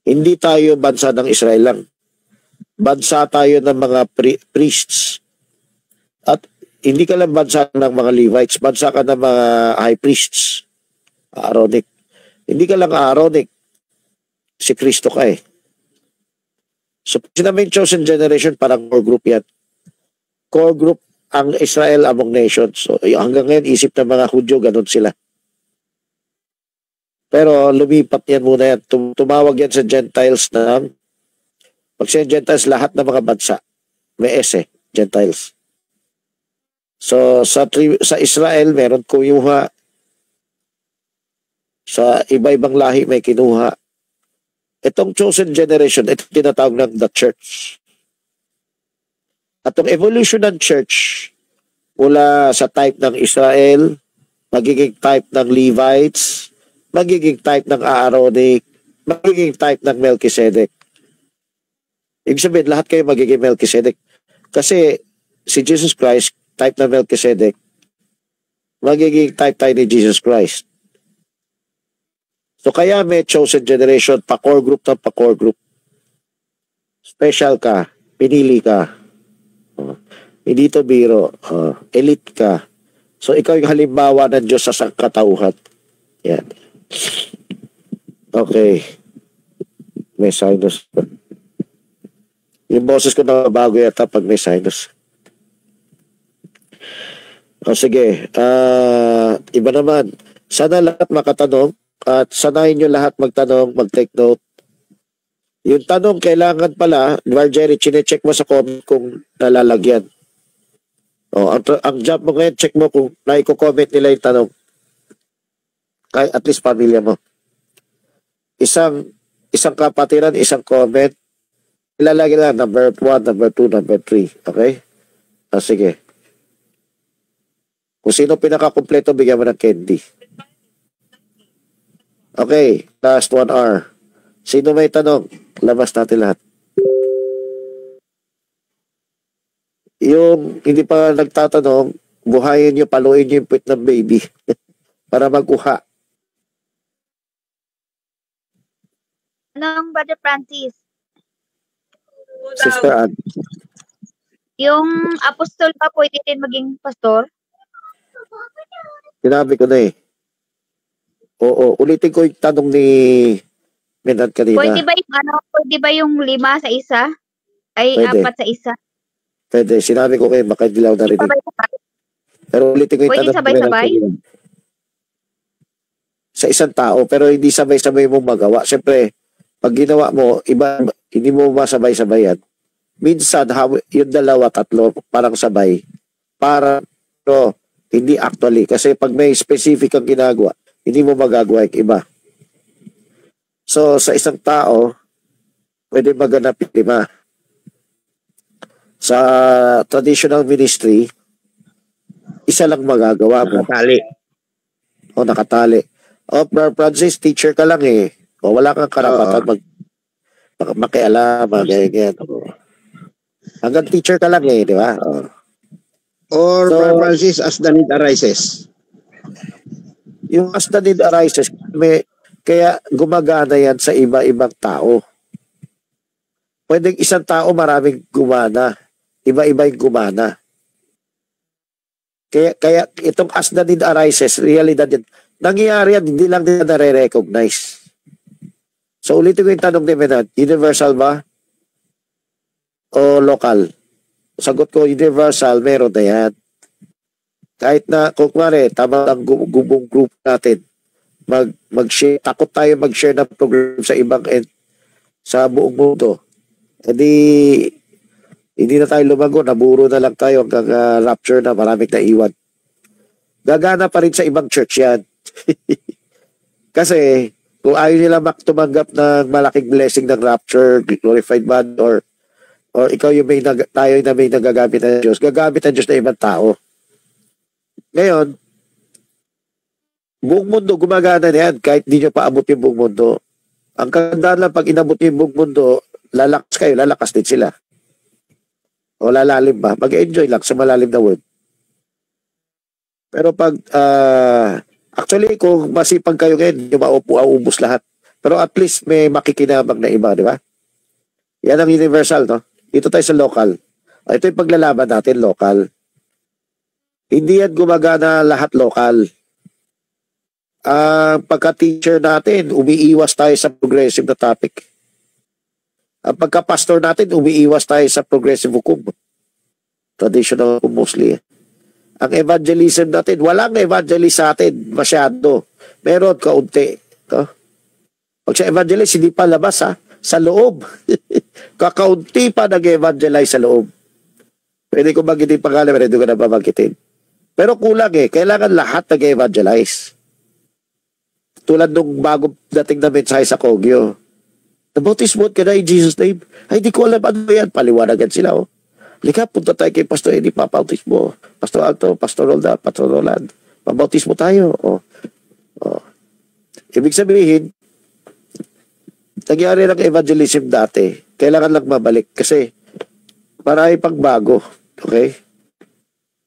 Speaker 1: hindi tayo bansa ng Israel lang. Bansa tayo ng mga priests. At hindi ka lang bansa ng mga Levites, bansa ka ng mga high priests. Aaronic. Hindi ka lang Aaronic. Si Kristo ka eh. So, sinaming chosen generation, parang core group yan. Core group ang Israel among nations. So, hanggang ngayon, isip ng mga Hudyo, ganun sila. Pero lumipat yan muna yan. Tumawag yan sa Gentiles na, pag siya Gentiles, lahat ng mga bansa. May Gentiles. So, sa Israel, meron kuyuha. Sa iba-ibang lahi, may kinuha. Itong chosen generation, ito tinatawag ng the church. At ang evolution ng church, mula sa type ng Israel, magiging type ng Levites, magiging type ng Aaronic, magiging type ng Melchizedek. Ibig sabihin, lahat kayo magiging Melchizedek. Kasi si Jesus Christ, type ng Melchizedek, magiging type tayo ni Jesus Christ. So kaya may chosen generation, pa-core group ng pa-core group. Special ka, pinili ka. Hindi to biro, elite ka. So ikaw yung halimbawa ng Diyos sa sangkatauhan. Yan. Okay. May sinus. Yung boses ko na bago yata pag may sinus. O sige, iba naman. Sana lahat makatanong at sanayin nyo lahat magtanong, mag-take note. Yung tanong, kailangan pala, Marjorie, chinecheck mo sa comment kung nalalagyan. O, ang job mo ngayon, check mo kung naiko-comment nila yung tanong. Kaya at least pamilya mo. Isang kapatiran, isang comment. Ilalagay lang, number 1, number 2, number 3. Okay? O, sige. Kung sino pinakakumpleto, bigyan mo ng candy. Okay, last 1 hour. Sino may tanong? Labas natin lahat. Yung hindi pa nagtatanong, buhayin nyo, paluin nyo yung puwit ng baby para magkuha.
Speaker 11: Anong Brother Francis?
Speaker 1: Sister Ann.
Speaker 11: Yung apostol pa pwede din maging pastor?
Speaker 1: Sinabi ko na eh. Oo, ulitin ko yung tanong ni Menan kanina.
Speaker 11: Pwede ba yung 5 sa isa? Ay,
Speaker 1: Pwede.
Speaker 11: 4 sa isa?
Speaker 1: Pwede, sinabi ko kayo, baka hindi lang narinig. Pero ulitin ko yung
Speaker 11: Pwede
Speaker 1: tanong
Speaker 11: sabay-sabay?
Speaker 1: Sa isang tao, pero hindi sabay-sabay mo magawa. Siyempre, pag ginawa mo, iba, hindi mo masabay-sabay yan. Minsan, yung 2, 3, parang sabay. Parang, no, hindi actually. Kasi pag may specific kang ginagawa, hindi mo magagawa yung iba. So, sa isang tao, pwede maganap 5. Sa traditional ministry, isa lang magagawa mo.
Speaker 2: Nakatali.
Speaker 1: O, nakatali. O, Francis, teacher ka lang eh. O, wala kang karapatan makialam, ganyan. Hanggang teacher ka lang eh, di ba?
Speaker 2: Or, so, Francis, as the need arises.
Speaker 1: Yung as the need arises, kaya gumagana yan sa iba-ibang tao. Pwedeng isang tao maraming gumana. Iba-iba yung gumana. Kaya itong as the need arises, realidad yan. Nangyayari yan, hindi lang nila nare-recognize. So ulitin ko yung tanong ni Menan, universal ba? O local? Sagot ko, universal, meron na yan. Kahit na, kung kumari, tama ang gubong group natin, mag-share, takot tayo mag-share ng program sa ibang sa buong mundo. Hindi na tayo lumago, naburo na lang tayo hanggang rapture na, maraming naiwan. Gagana pa rin sa ibang church yan. Kasi, kung ayaw nila tumanggap ng malaking blessing ng rapture, glorified man, or ikaw yung tayo na may nagagamit ng Diyos, gagamit ng Diyos na ibang tao. Ngayon, buong mundo gumagana na yan kahit di nyo paabot yung buong mundo. Ang kagandaan lang pag inabot yung buong mundo, lalakas kayo, lalakas din sila. O lalalim ba? Mag-enjoy lang sa malalim na word. Pero pag, actually, kung masipag kayo ngayon, yung maubos lahat. Pero at least may makikinabang na iba, di ba? Yan ang universal, no? Dito tayo sa local. Ito yung paglalaban natin, local. Hindi yan gumagana lahat local. Pagka-teacher natin, umiiwas tayo sa progressive na topic. Ang pagka-pastor natin, umiiwas tayo sa progressive hukum. Traditional hukum mostly. Ang evangelism natin, walang evangelist sa atin masyado. Meron kaunti. No? Pag sa evangelist, hindi pa labas ha. Sa loob. Kakaunti pa nag-evangelize sa loob. Pwede ko magitin pangalan, pwede ko na babagitin. Pero kulang eh. Kailangan lahat nag-evangelize. Tulad nung bagong dating na mensahe sa Kogyo. Nabautismo ka na in Jesus' name. Ay, di ko alam ano yan. Paliwanagan sila, oh. Lika, punta tayo kay Pastor Eddie, papautismo. Pastor Alto, Pastor Rolda, Pastor Roland. Pabautismo tayo, oh. Ibig sabihin, nangyari ng evangelism dati. Kailangan lang mabalik kasi marami pang bago. Okay?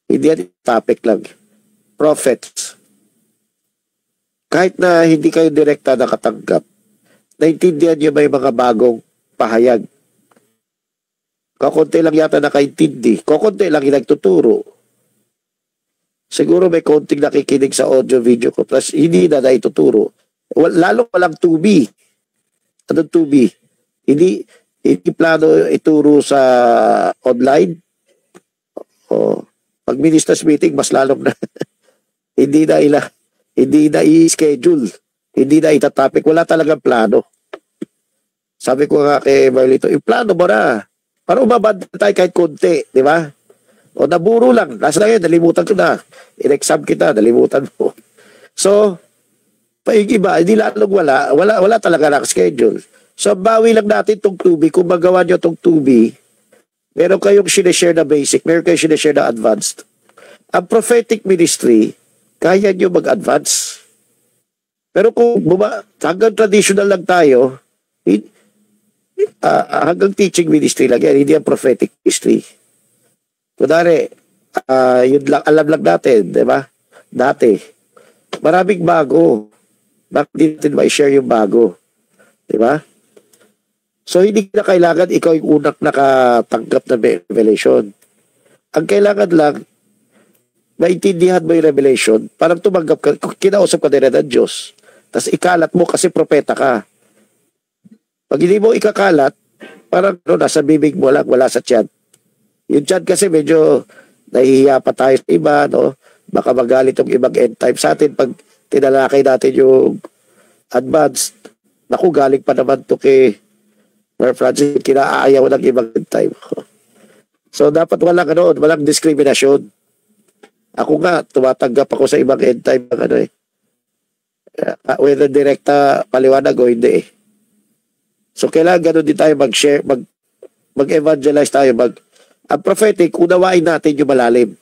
Speaker 1: Hindi yan topic lang. Prophets. Kahit na hindi kayo direkta nakatanggap, naintindihan nyo may mga bagong pahayag. Kakunti lang yata nakaintindi. Kakunti lang yung nagtuturo. Siguro may konting nakikinig sa audio-video ko. Plus, hindi na naituturo. Lalo walang 2B. Anong 2B? Hindi plano ituro sa online. Pag ministers meeting, mas lalong na hindi na i-schedule, hindi na itatopic, wala talagang plano. Sabi ko nga kay Marlito, yung plano mo na, para umabad tayo kahit konti, di ba? O naburo lang, nasa lang yun, nalimutan ko na. In-exam kita, nalimutan mo. So, yung iba, hindi lalong wala talaga nakaschedule. So, bawi lang natin itong 2B. Kung magawa nyo itong 2B, meron kayong sinishare na basic, meron kayong sinishare na advanced. Ang prophetic ministry, kaya nyo mag-advance. Pero kung hanggang traditional lang tayo, hanggang teaching ministry lang yan, hindi ang prophetic ministry. Kunwari, yun lang, alam lang natin, di ba? Dati. Maraming bago. Bakit hindi natin ma-share yung bago? Di ba? So, hindi na kailangan ikaw yung unang nakatanggap ng revelation. Ang kailangan lang, maintindihan mo yung revelation, parang tumanggap ka, kinausap ka din ng Diyos. Tapos ikalat mo kasi propeta ka. Pag hindi mo ikakalat, parang nasa bibig mo lang, wala sa tiyan. Yung tiyan kasi medyo nahihiya pa tayo sa iba, no? Baka magalit yung ibang end time sa atin pag tinalakay natin yung advanced. Naku, galing pa naman to kay Brother Francis, kinaayaw ng ibang end time. So, dapat walang diskriminasyon. Ako nga, tumatanggap ako sa ibang end time ng whether direkta paliwanag o hindi eh. So, kailangan ganun din tayo mag-share, mag-evangelize tayo, ang prophetic, unawain natin yung malalim.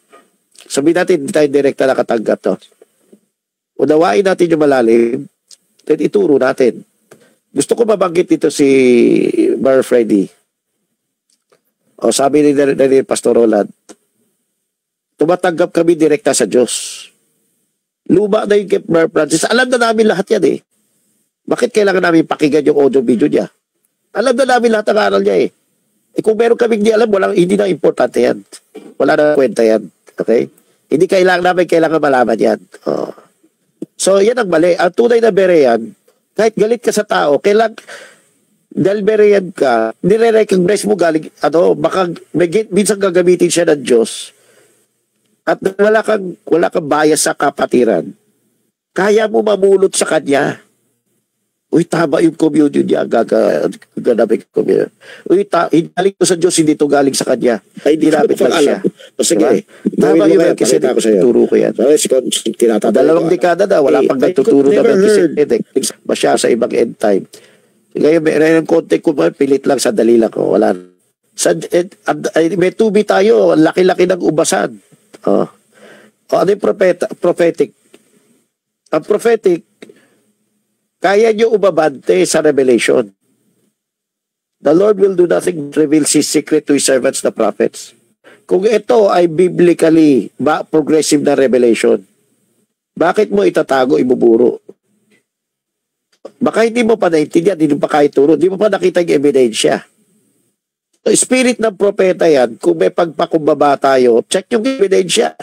Speaker 1: Sabihin natin, hindi tayo direkta nakatanggap to. Unawain natin yung malalim, then ituro natin. Gusto ko mabanggit dito si Brother Freddy. O sabi ni Pastor Roland, tumatanggap kami direkta sa Diyos. Luma na yung kay Brother Francis. Alam na namin lahat yan eh. Bakit kailangan namin pakinggan yung audio video niya? Alam na namin lahat ng aral niya eh. Kung meron kaming di alam, hindi na importante yan. Wala na kwenta yan. Okay? Hindi kailangan malaman yan. Oh. So, yan ang mali. Ang tunay na Berean, kahit galit ka sa tao, dahil Berean ka, nire-recognize mo galing, baka minsan gagamitin siya ng Diyos, at wala kang bias sa kapatiran, kaya mo mamulot sa kanya. Uy, tama yung communion niya, gaganapin ko. Uy, galing to sa Diyos, hindi to galing sa kanya. Ay, hindi namin lang siya. Sige, tama yung Melchizedek, turo ko yan. 2 dekada na, wala pang nagtuturo na Melchizedek. Masya sa ibang end time. Ngayon, may konti ko, pilit lang, sandali lang ko, wala. May 2B tayo, laki-laki ng ubasan. Ano yung prophetic? Ang prophetic, kaya nyo umabante sa revelation. The Lord will do nothing but reveal His secret to His servants, the prophets. Kung ito ay biblically progressive na revelation, bakit mo itatago, ibuburo? Baka hindi mo pa naintindihan, hindi mo pa kahit turo, hindi mo pa nakita yung ebidensya. So, spirit ng propeta yan, kung may pagpakumbaba tayo, check yung ebidensya.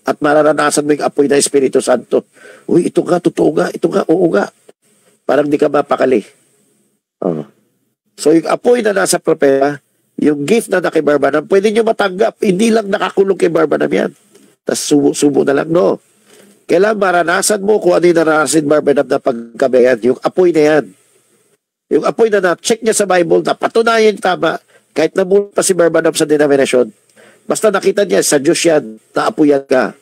Speaker 1: At mararanasan mo yung apoy ng Espiritu Santo. Uy, ito nga, totoo nga, ito nga, oo nga. Parang di ka mapakali. So yung apoy na nasa propeta, yung gift na kay Barbanam, pwede nyo matanggap. Hindi lang nakakulong kay Barbanam yan. Tapos subo na lang, no. Kailangan maranasan mo kung ano yung naranasan Barbanam na pagkabayan. Yung apoy na yan. Yung apoy na na-check niya sa Bible, na patunayan tama, kahit nabulat pa si Barbanam sa denominasyon, basta nakita niya, sa Diyos yan, naapuyan ka.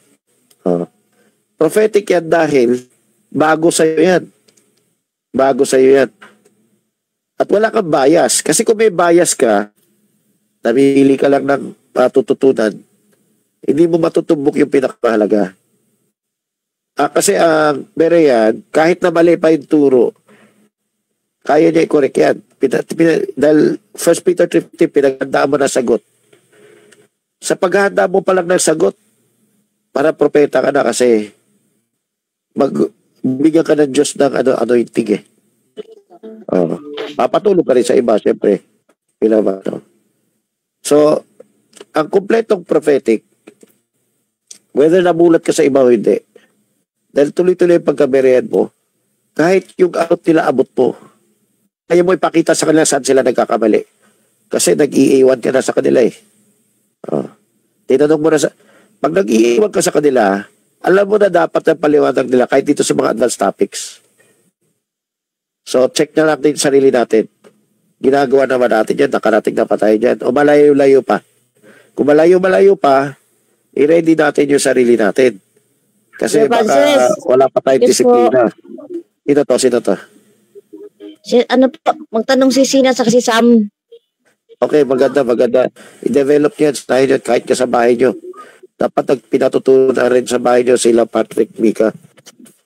Speaker 1: Prophetic yan dahil bago sa'yo yan. Bago sa'yo yan. At wala kang bias. Kasi kung may bias ka, namili ka lang ng matututunan, hindi mo matutumbok yung pinakamahalaga. Kasi ang Berean, kahit na mali pa yung turo, kaya niya i-correct yan. Dahil 1 Peter 3:15, pinaghandaan mo na sagot. Sa paghahanda mo pa lang ng sagot, para propeta ka na kasi bigyan ka ng Diyos ng anointing eh. Papatulog ka rin sa iba, siyempre. So, ang kumpletong prophetic, whether namulat ka sa iba o hindi, dahil tuloy-tuloy yung pagkaberehan mo, kahit yung nila abot mo, kaya mo ipakita sa kanila saan sila nagkakamali. Kasi nag-iiwan ka na sa kanila eh. Tinanong mo na Pag nag-iiwan ka sa kanila, alam mo na dapat ang paliwanag nila kahit dito sa mga advanced topics. So, check na natin yung sarili natin. Ginagawa naman natin yan, nakarating na pa tayo dyan. O malayo-layo pa. Kung malayo-malayo pa, i-ready natin yung sarili natin. Kasi baka wala pa tayong disiplina. Sino to?
Speaker 6: Ano po, magtanong si Sina sa si Sam.
Speaker 1: Okay, maganda. I-develop nyo yan sa tayo kahit ka sa bahay nyo. Dapat pinatuturo na rin sa bahay nyo sila Patrick, Mika.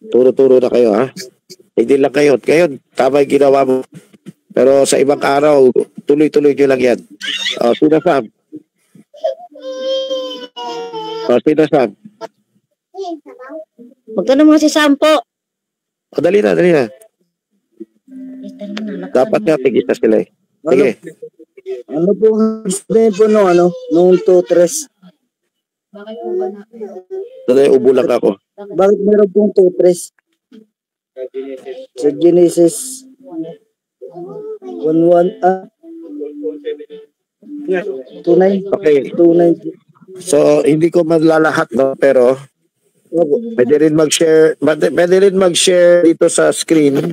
Speaker 1: Turo-turo na kayo, ha? Hindi lang kayo. Ngayon, tama yung ginawa mo. Pero sa ibang araw, tuloy-tuloy nyo lang yan. Sino Sam? Sino Sam?
Speaker 6: Magtanong mo si Sam po.
Speaker 1: Dali na. Dapat nga tigita sila eh. Sige.
Speaker 12: Ano po sabihin po nung 2-3?
Speaker 11: Bakit po ba na?
Speaker 1: Dali, ubo lang ako.
Speaker 12: Bakit meron pong 2-3? Sa Genesis 1-1, 2-9.
Speaker 1: Okay.
Speaker 12: 2-9.
Speaker 1: So, hindi ko malalahat, no? Pero, pwede rin mag-share dito sa screen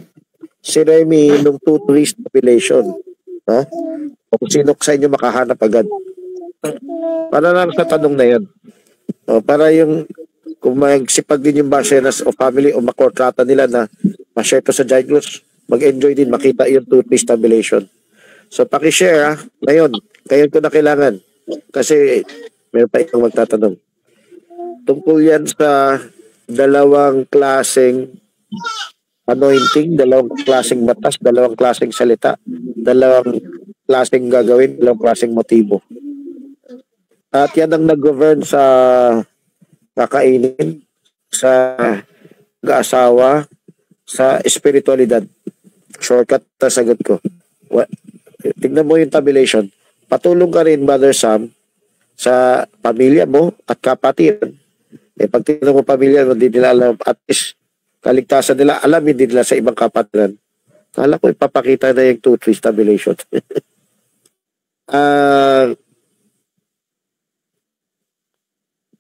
Speaker 1: si Remy nung 2-3 stipulation. No? Kung sino sa inyo makahanap agad. Para lang sa tanong na yan. Para yung kung magsipag din yung Barcenas o family o makontrata nila na ma-share to sa Giant Groups, mag-enjoy din makita yung 2-3 stipulation. So, pakishare ha. Ngayon, kayo ko na kailangan. Kasi meron pa itong magtatanong. Tungkol yan sa dalawang klaseng anointing, dalawang klaseng batas, dalawang klaseng salita, dalawang klaseng gagawin, dalawang klaseng motibo. At yan ang nag-govern sa kakainin, sa pag-aasawa, sa espiritualidad. Shortcut na sagot ko. Tignan mo yung tabulation. Patulong ka rin, Brother Sam, sa pamilya mo at kapatiran. Pag tinanong mo pamilya mo, hindi nila alam, at least kaligtasan nila, alam hindi nila sa ibang kapatiran. Kala ko ipapakita na yung 2-3 stipulation.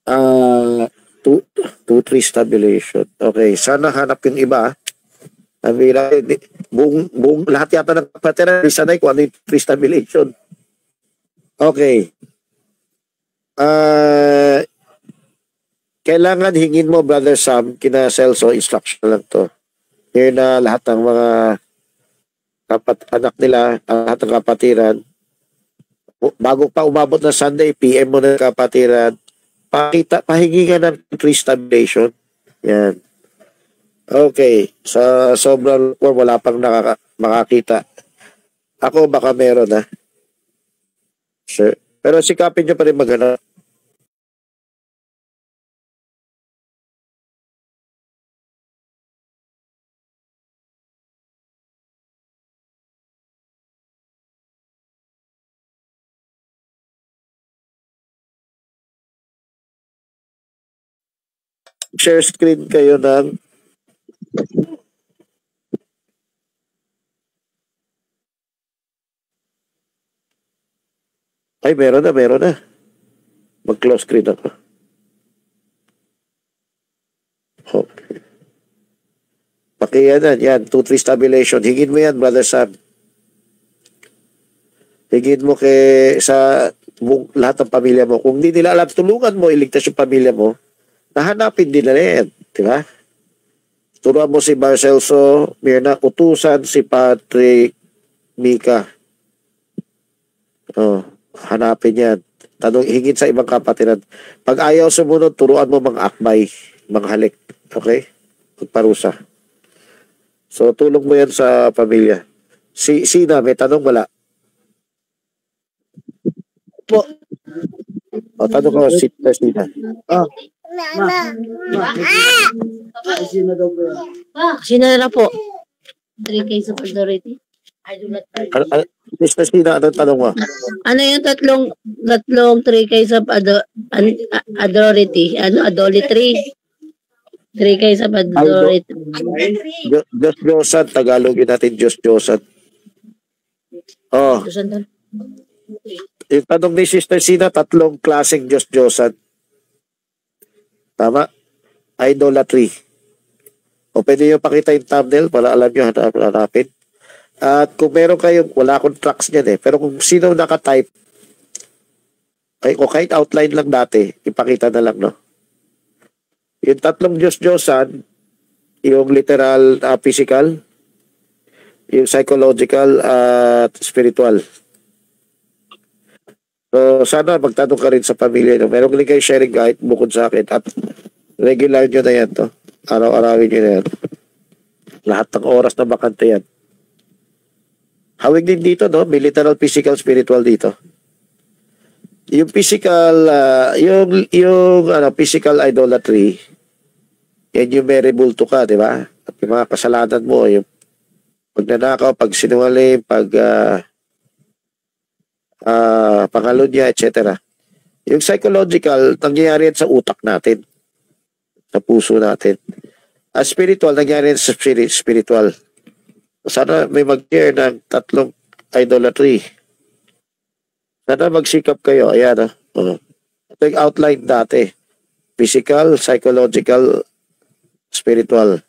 Speaker 1: 2-3 stipulation. Okay, sana hanap yung iba. Buong lahat yata ng kapatiran, sanay ko ano yung 3 stipulation. Okay. Kailangan hingin mo, Brother Sam, kina Celso, instruction lang to. Here na lahat ng mga anak nila, lahat ng kapatiran. Bago pa umabot na Sunday, PM mo na kapatiran. Pahingi ka ng 3 stipulation. Yan. Okay. Sa sobrang form, wala pang makakita. Ako baka meron ha. Sure. Pero sikapin nyo pa rin maghanap. Share screen kayo ng meron na. Mag-close screen ako. Okay. Pakiyanan, yan. 2-3 stipulation. Hingin mo yan, Brother Sam. Hingin mo sa lahat ng pamilya mo. Kung hindi nila alam, tulungan mo, iligtas yung pamilya mo. Nahanapin din na yan. Diba? Turuan mo si Barcelso, Mirna, utusan si Patrick, Mika. Hanapin yan. Hingin sa ibang kapatiran. Pag ayaw sumunod, turuan mo mga akbay, mga halik. Okay? Pagparusa. So, tulong mo yan sa pamilya. Sina, may tanong wala?
Speaker 12: Po.
Speaker 1: Tanong ko, Sina.
Speaker 6: Sino na po?
Speaker 11: 3 case of authority.
Speaker 1: Mr. Sina, anong tanong mo?
Speaker 6: Ano yung tatlong 3 case of authority? Idolatry? 3 case of authority.
Speaker 1: Diyos Diyosan, Tagalogin natin Diyos Diyosan. Yung tanong ni Sister Sina, tatlong klaseng Diyos Diyosan. Tama? Idolatry. O pwede nyo pakita yung thumbnail para alam nyo hanapin. At kung meron kayong, wala akong tracks niyan pero kung sino naka-type, o kahit outline lang dati, ipakita na lang, no? Yung tatlong Diyos-Diyosan, yung literal physical, yung psychological at spiritual. So, sana magtanong ka rin sa pamilya nyo. Meron din kayo sharing guide bukod sa akin at regular nyo na yan to. Araw-arawin nyo na yan. Lahat ng oras na bakante yan. Hawig din dito, no? May literal, physical, spiritual dito. Yung physical, physical idolatry, yan yung may rebulto ka, di ba? At yung mga kasalanan mo, yung pagnanakaw, pag sinungaling, pag pangalunya, etc. Yung psychological, nangyayari yan sa utak natin. Sa puso natin. Spiritual, nangyayari yan sa spiritual. Sana may mag-share ng tatlong idolatry. Sana magsikap kayo. Ayan. Ito yung outline dati. Physical, psychological, spiritual.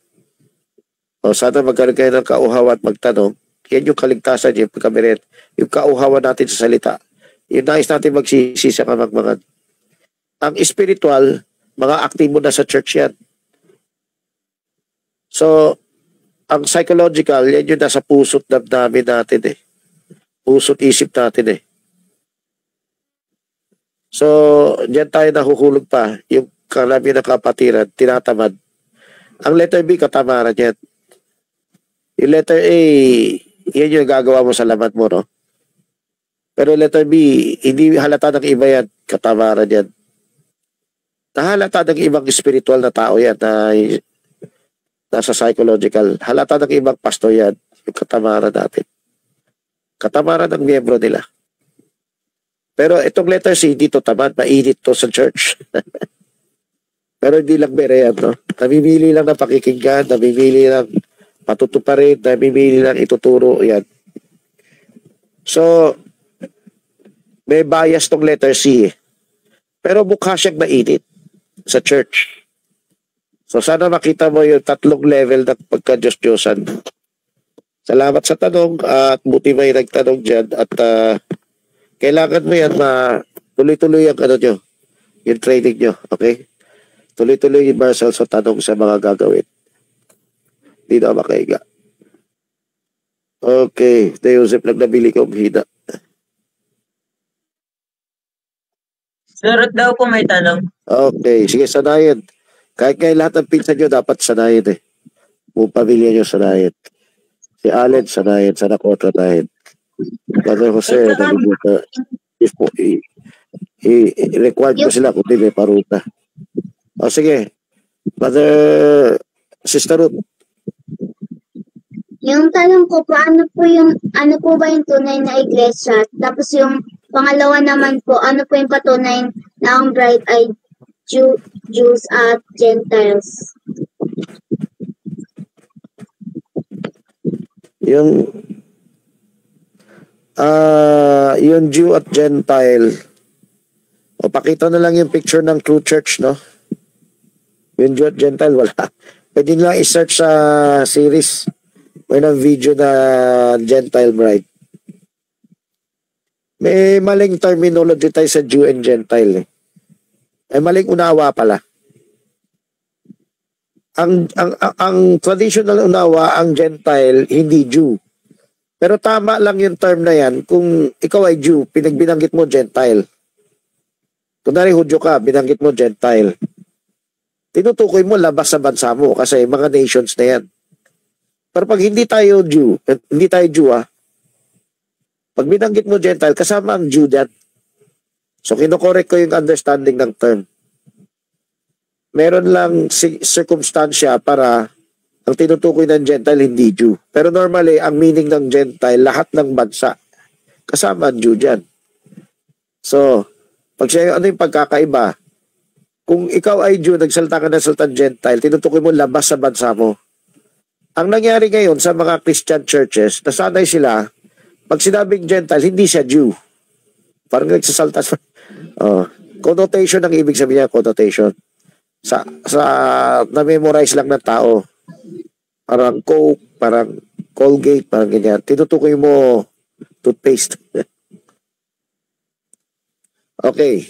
Speaker 1: Sana magkaroon kayo ng kauhawa at magtanong. Yan yung kaligtasan, yung pagkamirin. Yung kauhawa natin sa salita. Yung nais natin magsisi sa kamagmangan. Ang spiritual, mga aktibo na sa church yan. So, ang psychological, yan yung nasa puso't damdamin natin Puso't isip natin So, diyan tayo nahuhulog pa. Yung karamihan ng kapatiran, tinatamad. Ang letter B, katamaran yan. Yung letter A, yan yung gagawa mo sa laman mo, no? Pero letter B, hindi halata ng iba yan, katamaran yan. Nahalata ng ibang spiritual na tao yan, na nasa psychological. Halata ng ibang pastor yan, yung katamaran natin. Katamaran ng miyembro nila. Pero itong letter C, dito tamad, mainit to sa church. Pero hindi lang bere yan, no? Namimili lang ng pakikinggan, namimili lang patutuparin, namimili lang ituturo, yan. So, may bias tong letter C. Pero mukha siyang mainit sa church. So, sana makita mo yung tatlong level ng pagka-Diyos-Diyosan. Salamat sa tanong at buti may nagtanong dyan at kailangan mo yan tuloy-tuloy ang nyo, yung training nyo, okay? Tuloy-tuloy yung Marcel sa tanong sa mga gagawin. Hindi na makaiga. Okay, na Joseph lang nabili kong hina.
Speaker 10: Surot daw po may tanong.
Speaker 1: Okay, sige, sanayin. Kahit kayo lahat ng pinsan nyo, dapat sanayin Buong pamilya nyo sanayin. Si Allen, sanayin. Sana ko sanayin. Brother Jose, nalibuta. I-required ko sila kung di may paruta. O sige, Brother Sister Ruth.
Speaker 13: Yung tanong ko po, ano po ba yung tunay na iglesia? Tapos yung pangalawa naman po, ano po yung patunay na ang bride ay Jews at Gentiles?
Speaker 1: Yung Jew at Gentile. O pakita na lang yung picture ng true church, no? Yung Jew at Gentile, wala. Pwede lang i-search sa series. May ng video na Gentile bride. May maling terminology tayo sa Jew and Gentile. May maling unawa pala. Ang traditional unawa, ang Gentile, hindi Jew. Pero tama lang yung term na yan kung ikaw ay Jew, pinagbinanggit mo Gentile. Kunwari Hudyo ka, binanggit mo Gentile. Tinutukoy mo labas sa bansa mo kasi mga nations na yan. Pero pag hindi tayo Jew, pag binanggit mo Gentile, kasama ang Jew dyan. So kinokorek ko yung understanding ng term. Meron lang circumstansya para ang tinutukoy ng Gentile hindi Jew. Pero normally, ang meaning ng Gentile, lahat ng bansa. Kasama ang Jew dyan. So, pag siya, ano yung pagkakaiba? Kung ikaw ay Jew, nagsalita ka ng salitang Gentile, tinutukoy mo labas sa bansa mo. Ang nangyari ngayon sa mga Christian churches, nasanay sila, pag sinabing Gentile, hindi siya Jew. Parang nagsasalta. Connotation ang ibig sabihin niya, connotation. sa na-memorize lang ng tao. Parang Coke, parang Colgate, parang ganyan. Tinutukoy mo toothpaste. Okay.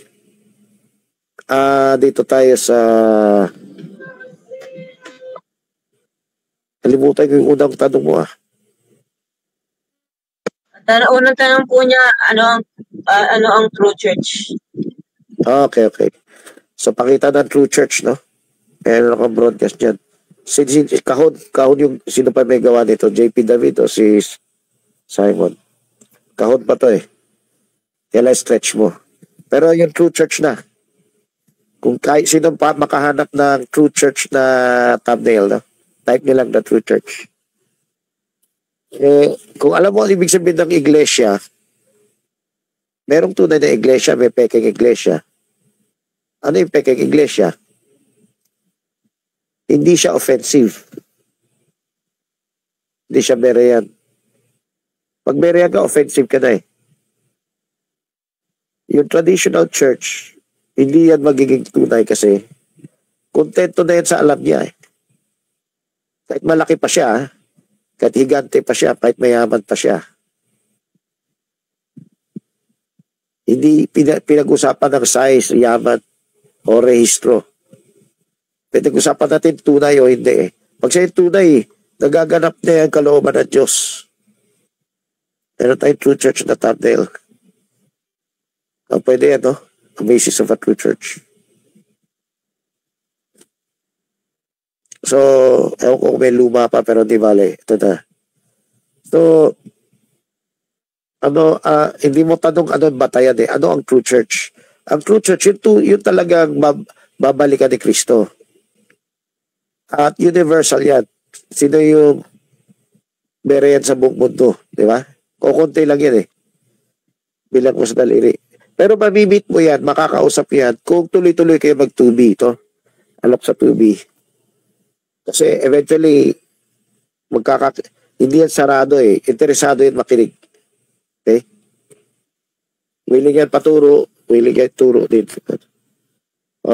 Speaker 1: Dito tayo sa kalimutan ko yung unang tanong mo
Speaker 10: Unang tanong po niya, ano ang true church?
Speaker 1: Okay. So, pakita ng true church, no? Kaya nakang broadcast dyan. Kahon yung, sino pa may gawa nito? JP David o si Simon? Kahon pa to eh. Kaya stretch mo. Pero yung true church na. Kung kahit sino pa makahanap ng true church na thumbnail, no? Type nilang the true church. Kung alam mo ang ibig sabihin ng iglesia, merong tunay na iglesia, may peking iglesia. Ano yung peking iglesia? Hindi siya offensive. Hindi siya berean. Pag berean ka, offensive ka na eh. Yung traditional church, hindi yan magiging tunay kasi kontento na yan sa alam niya eh. Kahit malaki pa siya, kahit higante pa siya, kahit mayaman pa siya. Hindi pinag-usapan ng size, yaman, o rehistro. Pinag-usapan natin tunay o hindi eh. Pag siya tunay, nagaganap na yung kalooban ng Diyos. Meron tayong true church na thumbnail. Pwede yan, no? A basis of a true church. So, ewan ko kung may luma pa, pero di bale. Ito na. So, hindi mo tanong ano ang batayan eh. Ano ang true church? Ang true church, yun talagang babalikan ni Kristo. At universal yan. Sino yung berean sa buong mundo? Di ba? Kukunti lang yan eh. Bilang mo sa daliri. Pero mamimit mo yan, makakausap yan kung tuloy-tuloy kayo mag-2B ito. Alap sa 2B. Kasi eventually, hindi yan sarado eh. Interesado yan makinig. Okay? Willing yan paturo, willing yan turo din.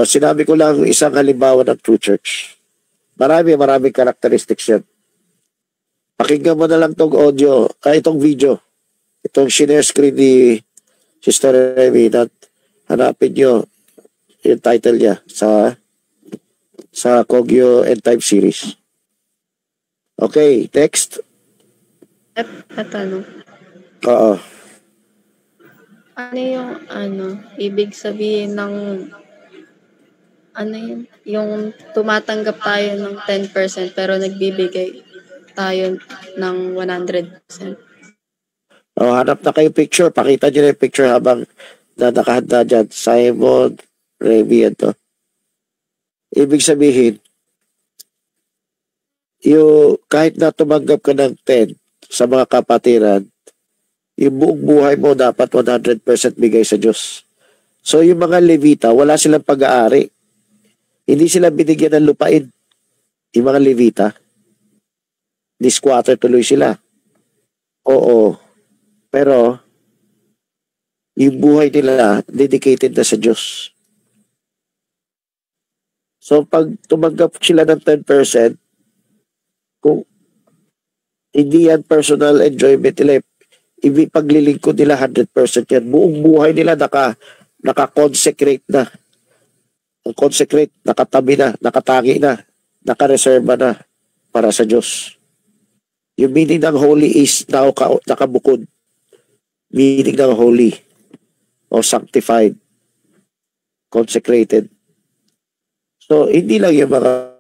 Speaker 1: Sinabi ko lang isang halimbawa ng true church. Maraming characteristics yan. Pakinggan mo na lang itong audio, itong video. Itong share screen ni Sister Remy. Hanapin nyo yung title niya sa Kogyo End Time series. Okay, next.
Speaker 14: Tatanong.
Speaker 1: Oo.
Speaker 14: Ano yung ibig sabihin ng yung tumatanggap tayo ng 10% pero nagbibigay tayo ng 100%.
Speaker 1: Hanap na kayo picture. Pakita nyo na yung picture habang nakahanda dyan. Simon, Remy, ito. Ibig sabihin, kahit na tumanggap ka ng 10 sa mga kapatiran, yung buong buhay mo dapat 100% bigay sa Diyos. So yung mga Levita, wala silang pag-aari. Hindi sila binigyan ng lupain. Yung mga Levita, di-squatter tuloy sila. Oo. Pero, yung buhay nila, dedicated na sa Diyos. So, pag tumanggap sila ng 10%, kung hindi yan personal enjoyment nila, paglilingkod nila 100% yan. Buong buhay nila naka-consecrate na. Consecrate, nakatabi na, nakatangi na, nakareserva na para sa Diyos. Yung meaning ng holy is nakabukod. Meaning ng holy o sanctified, consecrated. So, hindi lang yung mga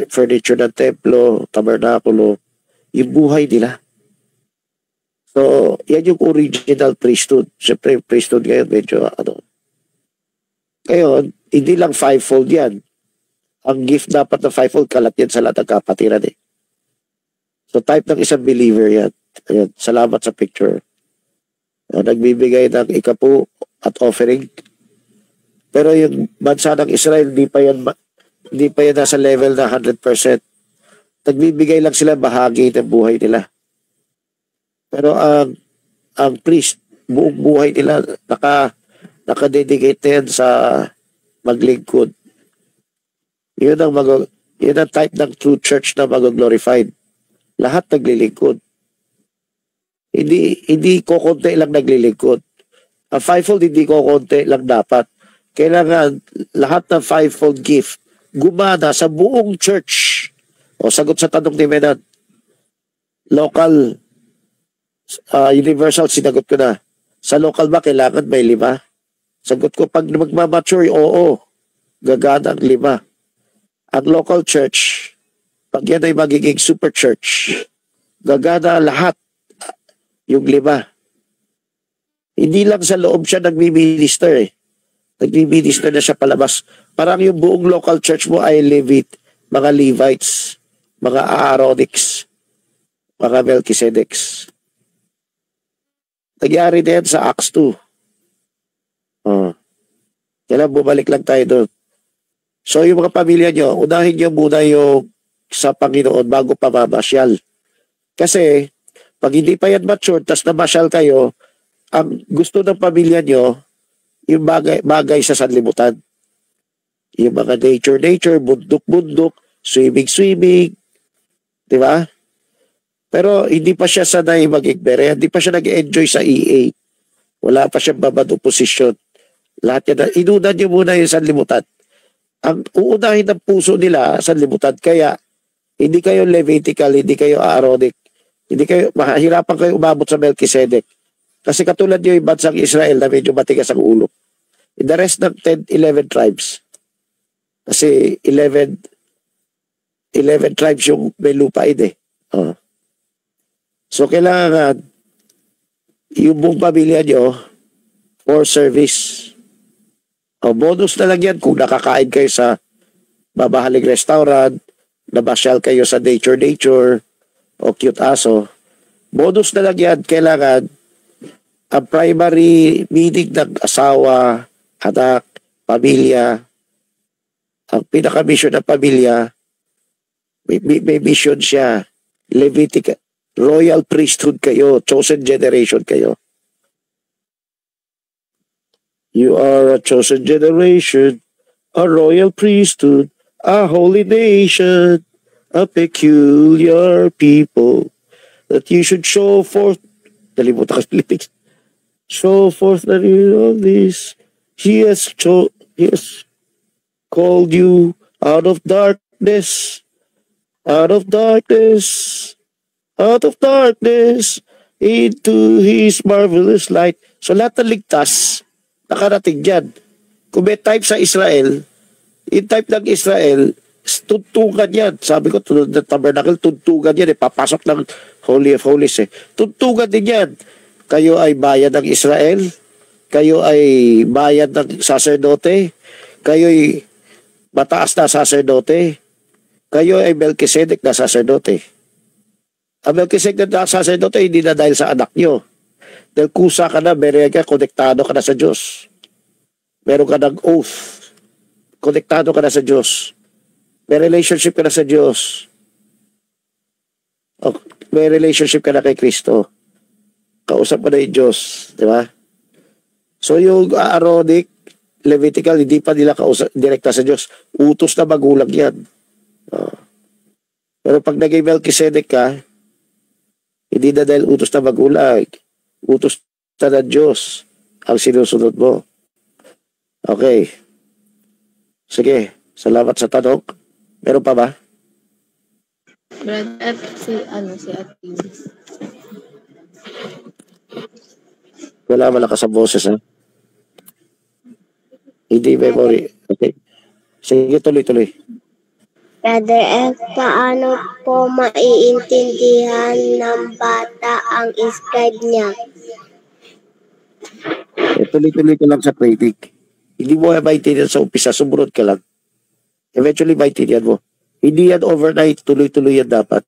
Speaker 1: furniture ng templo, tabernakulo, yung buhay nila. So, yan yung original priesthood. Siyempre, yung priesthood ngayon, medyo Ngayon, hindi lang fivefold yan. Ang gift dapat na fivefold, kalat yan sa lahat ng kapatiran eh. So, type ng isang believer yan. Ayan, salamat sa picture. Nagbibigay ng ikapu at offering. Pero yung bansa ng Israel, hindi pa yan nasa level na 100%. Nagbibigay lang sila bahagi ng buhay nila. Pero ang priest, buong buhay nila, nakadedicate na yan sa maglingkod Yun ang type ng true church na mag-glorified. Lahat naglilingkod. Hindi kokonti lang naglilingkod. Ang fivefold, hindi kokonti lang dapat. Kailangan lahat ng fivefold gift gumana sa buong church. O sagot sa tanong ni Menan, local, universal, sinagot ko na. Sa local ba, kailangan may 5? Sagot ko, pag magmamature, oo, gagana ang 5. Ang local church, pag yan ay magiging super church, gagana lahat yung 5. Hindi lang sa loob siya nagmi-minister eh. Nagmi-minister na siya palabas. Parang yung buong local church mo ay mga Levites, mga Aaronics, mga Melchizedeks. Nagyari na yan sa Acts 2. Kailan bumalik lang tayo doon. So yung mga pamilya nyo, unahin nyo muna yung sa Panginoon bago pa mamasyal. Kasi pag hindi pa yan mature, tas namasyal kayo, ang gusto ng pamilya nyo, yung bagay sa sanlibutan. Yung mga nature, bundok, swimming. Di ba? Pero hindi pa siya sanay mag-igbere. Hindi pa siya nag-enjoy sa EA. Wala pa siyang babad opposition. Lahat yan. Inunan niyo muna yung sanlibutan. Ang uunahin ng puso nila sanlibutan. Kaya, hindi kayo Levitical, hindi kayo Aaronic. Hindi kayo, mahirapan kayo umabot sa Melchizedek. Kasi katulad niyo yung bansang Israel na medyo matigas ang ulo. In the rest ng 11 tribes. Kasi 11 tribes yung may lupain eh. So kailangan yung buong pamilya nyo for service. Bonus na lang yan kung nakakain kayo sa mabahaling restaurant, nabasyal kayo sa nature o cute aso. Bonus na lang yan. Kailangan ang primary meaning ng asawa, anak, pamilya, ang pinaka-mission ng pamilya, may mission siya. Levitic, royal priesthood kayo, chosen generation kayo. You are a chosen generation, a royal priesthood, a holy nation, a peculiar people, that you should show forth, nalimutan ka Philippines, show forth the real of this. He has called you out of darkness into His marvelous light. So lahat ng ligtas, nakarating dyan. Kung may type sa Israel, yung type ng Israel, tuntugan yan. Sabi ko, tulad ng tabernacle, tuntugan yan. Papasok ng Holy of Holies. Tuntugan din yan. Kayo ay bayan ng Israel. Kayo ay bayan ng saserdote. Kayo ay mataas na saserdote. Kayo ay Melchizedek na saserdote. Ang Melchizedek na saserdote hindi na dahil sa anak nyo. Dahil kusa ka na, meron ka, konektado ka na sa Diyos. Meron ka ng oath. Konektado ka na sa Diyos. May relationship ka na sa Diyos. May relationship ka na kay Kristo. Kausap mo na yung Diyos. Di ba? So yung Aaronic, Levitical, hindi pa nila kausap direkta sa Diyos. Utos na magulang yan. Pero pag naging Melchizedek ka, hindi na dahil utos na magulang. Utos na ng Diyos ang sinusunod mo. Okay. Sige. Salamat sa tanong. Meron pa ba?
Speaker 14: Brad F, si Atin.
Speaker 1: Wala malakas sa boses, ha? Hindi memory. Okay. Sige, tuloy.
Speaker 13: Brother F, paano po maiintindihan ng bata ang scribe niya?
Speaker 1: Tuloy-tuloy ka lang sa training. Hindi mo maintindihan sa umpisa, sumunod ka lang. Eventually, maintindihan mo. Hindi yan overnight, tuloy-tuloy yan dapat.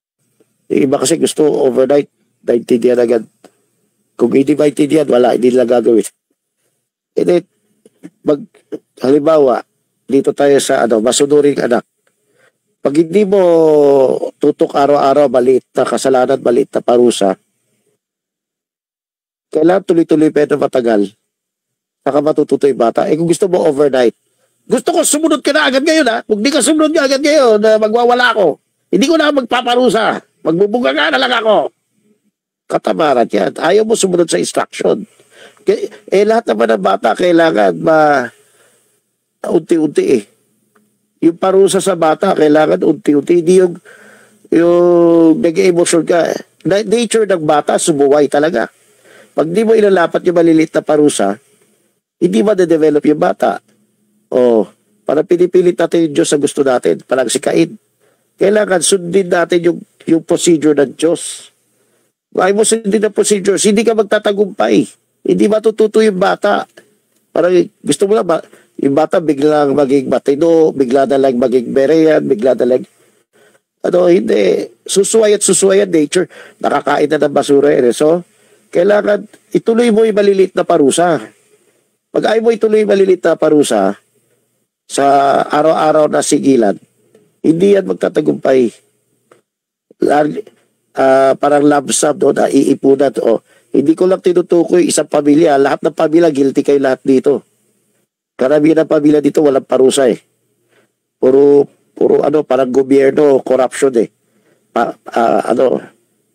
Speaker 1: Yung iba kasi gusto overnight, naintindihan agad. Kung hindi maintindihan, wala, hindi nila gagawin. And then, halimbawa, dito tayo sa masunuring anak. Pag hindi mo tutok araw-araw, maliit na kasalanan, maliit na parusa, kailangan tuloy-tuloy pero matagal. Saka matututo yung bata. Kung gusto mo overnight,
Speaker 15: Gusto ko sumunod ka na agad ngayon, ha? Kung di ka sumunod ka agad ngayon, magwawala ako. Hindi ko na magpaparusa. Magbubuga na lang ako. Katamaran yan. Ayaw mo sumunod sa instruction. Lahat naman ng bata kailangan unti-unti eh. Yung parusa sa bata kailangan unti-unti. Hindi yung nag-emotion ka. Nature ng bata, sumuway talaga. Pag di mo ilalapat yung maliliit na parusa, hindi ma-develop yung bata. Para pinipilit natin yung Diyos sa gusto natin, parang sikain. Kailangan sundin natin yung procedure ng Diyos. Kung ayaw mo sundin ng procedure, hindi ka magtatagumpay. Hindi matututo yung bata. Parang gusto mo lang yung bata biglang maging matino, bigla na lang maging bereyan, bigla na lang hindi. Susuway at nature. Nakakain na ng basura yun. So, kailangan ituloy mo yung maliliit na parusa. Pag ayaw mo ituloy yung maliliit na parusa sa araw-araw na sigilan, hindi yan magtatagumpay. Parang lump sum, na iipunan. Hindi ko lang tinutukoy isang pamilya. Lahat ng pamilya, guilty kayo lahat dito. Karamihan ng pamilya dito, walang parusa eh. Puro parang gobyerno, corruption eh.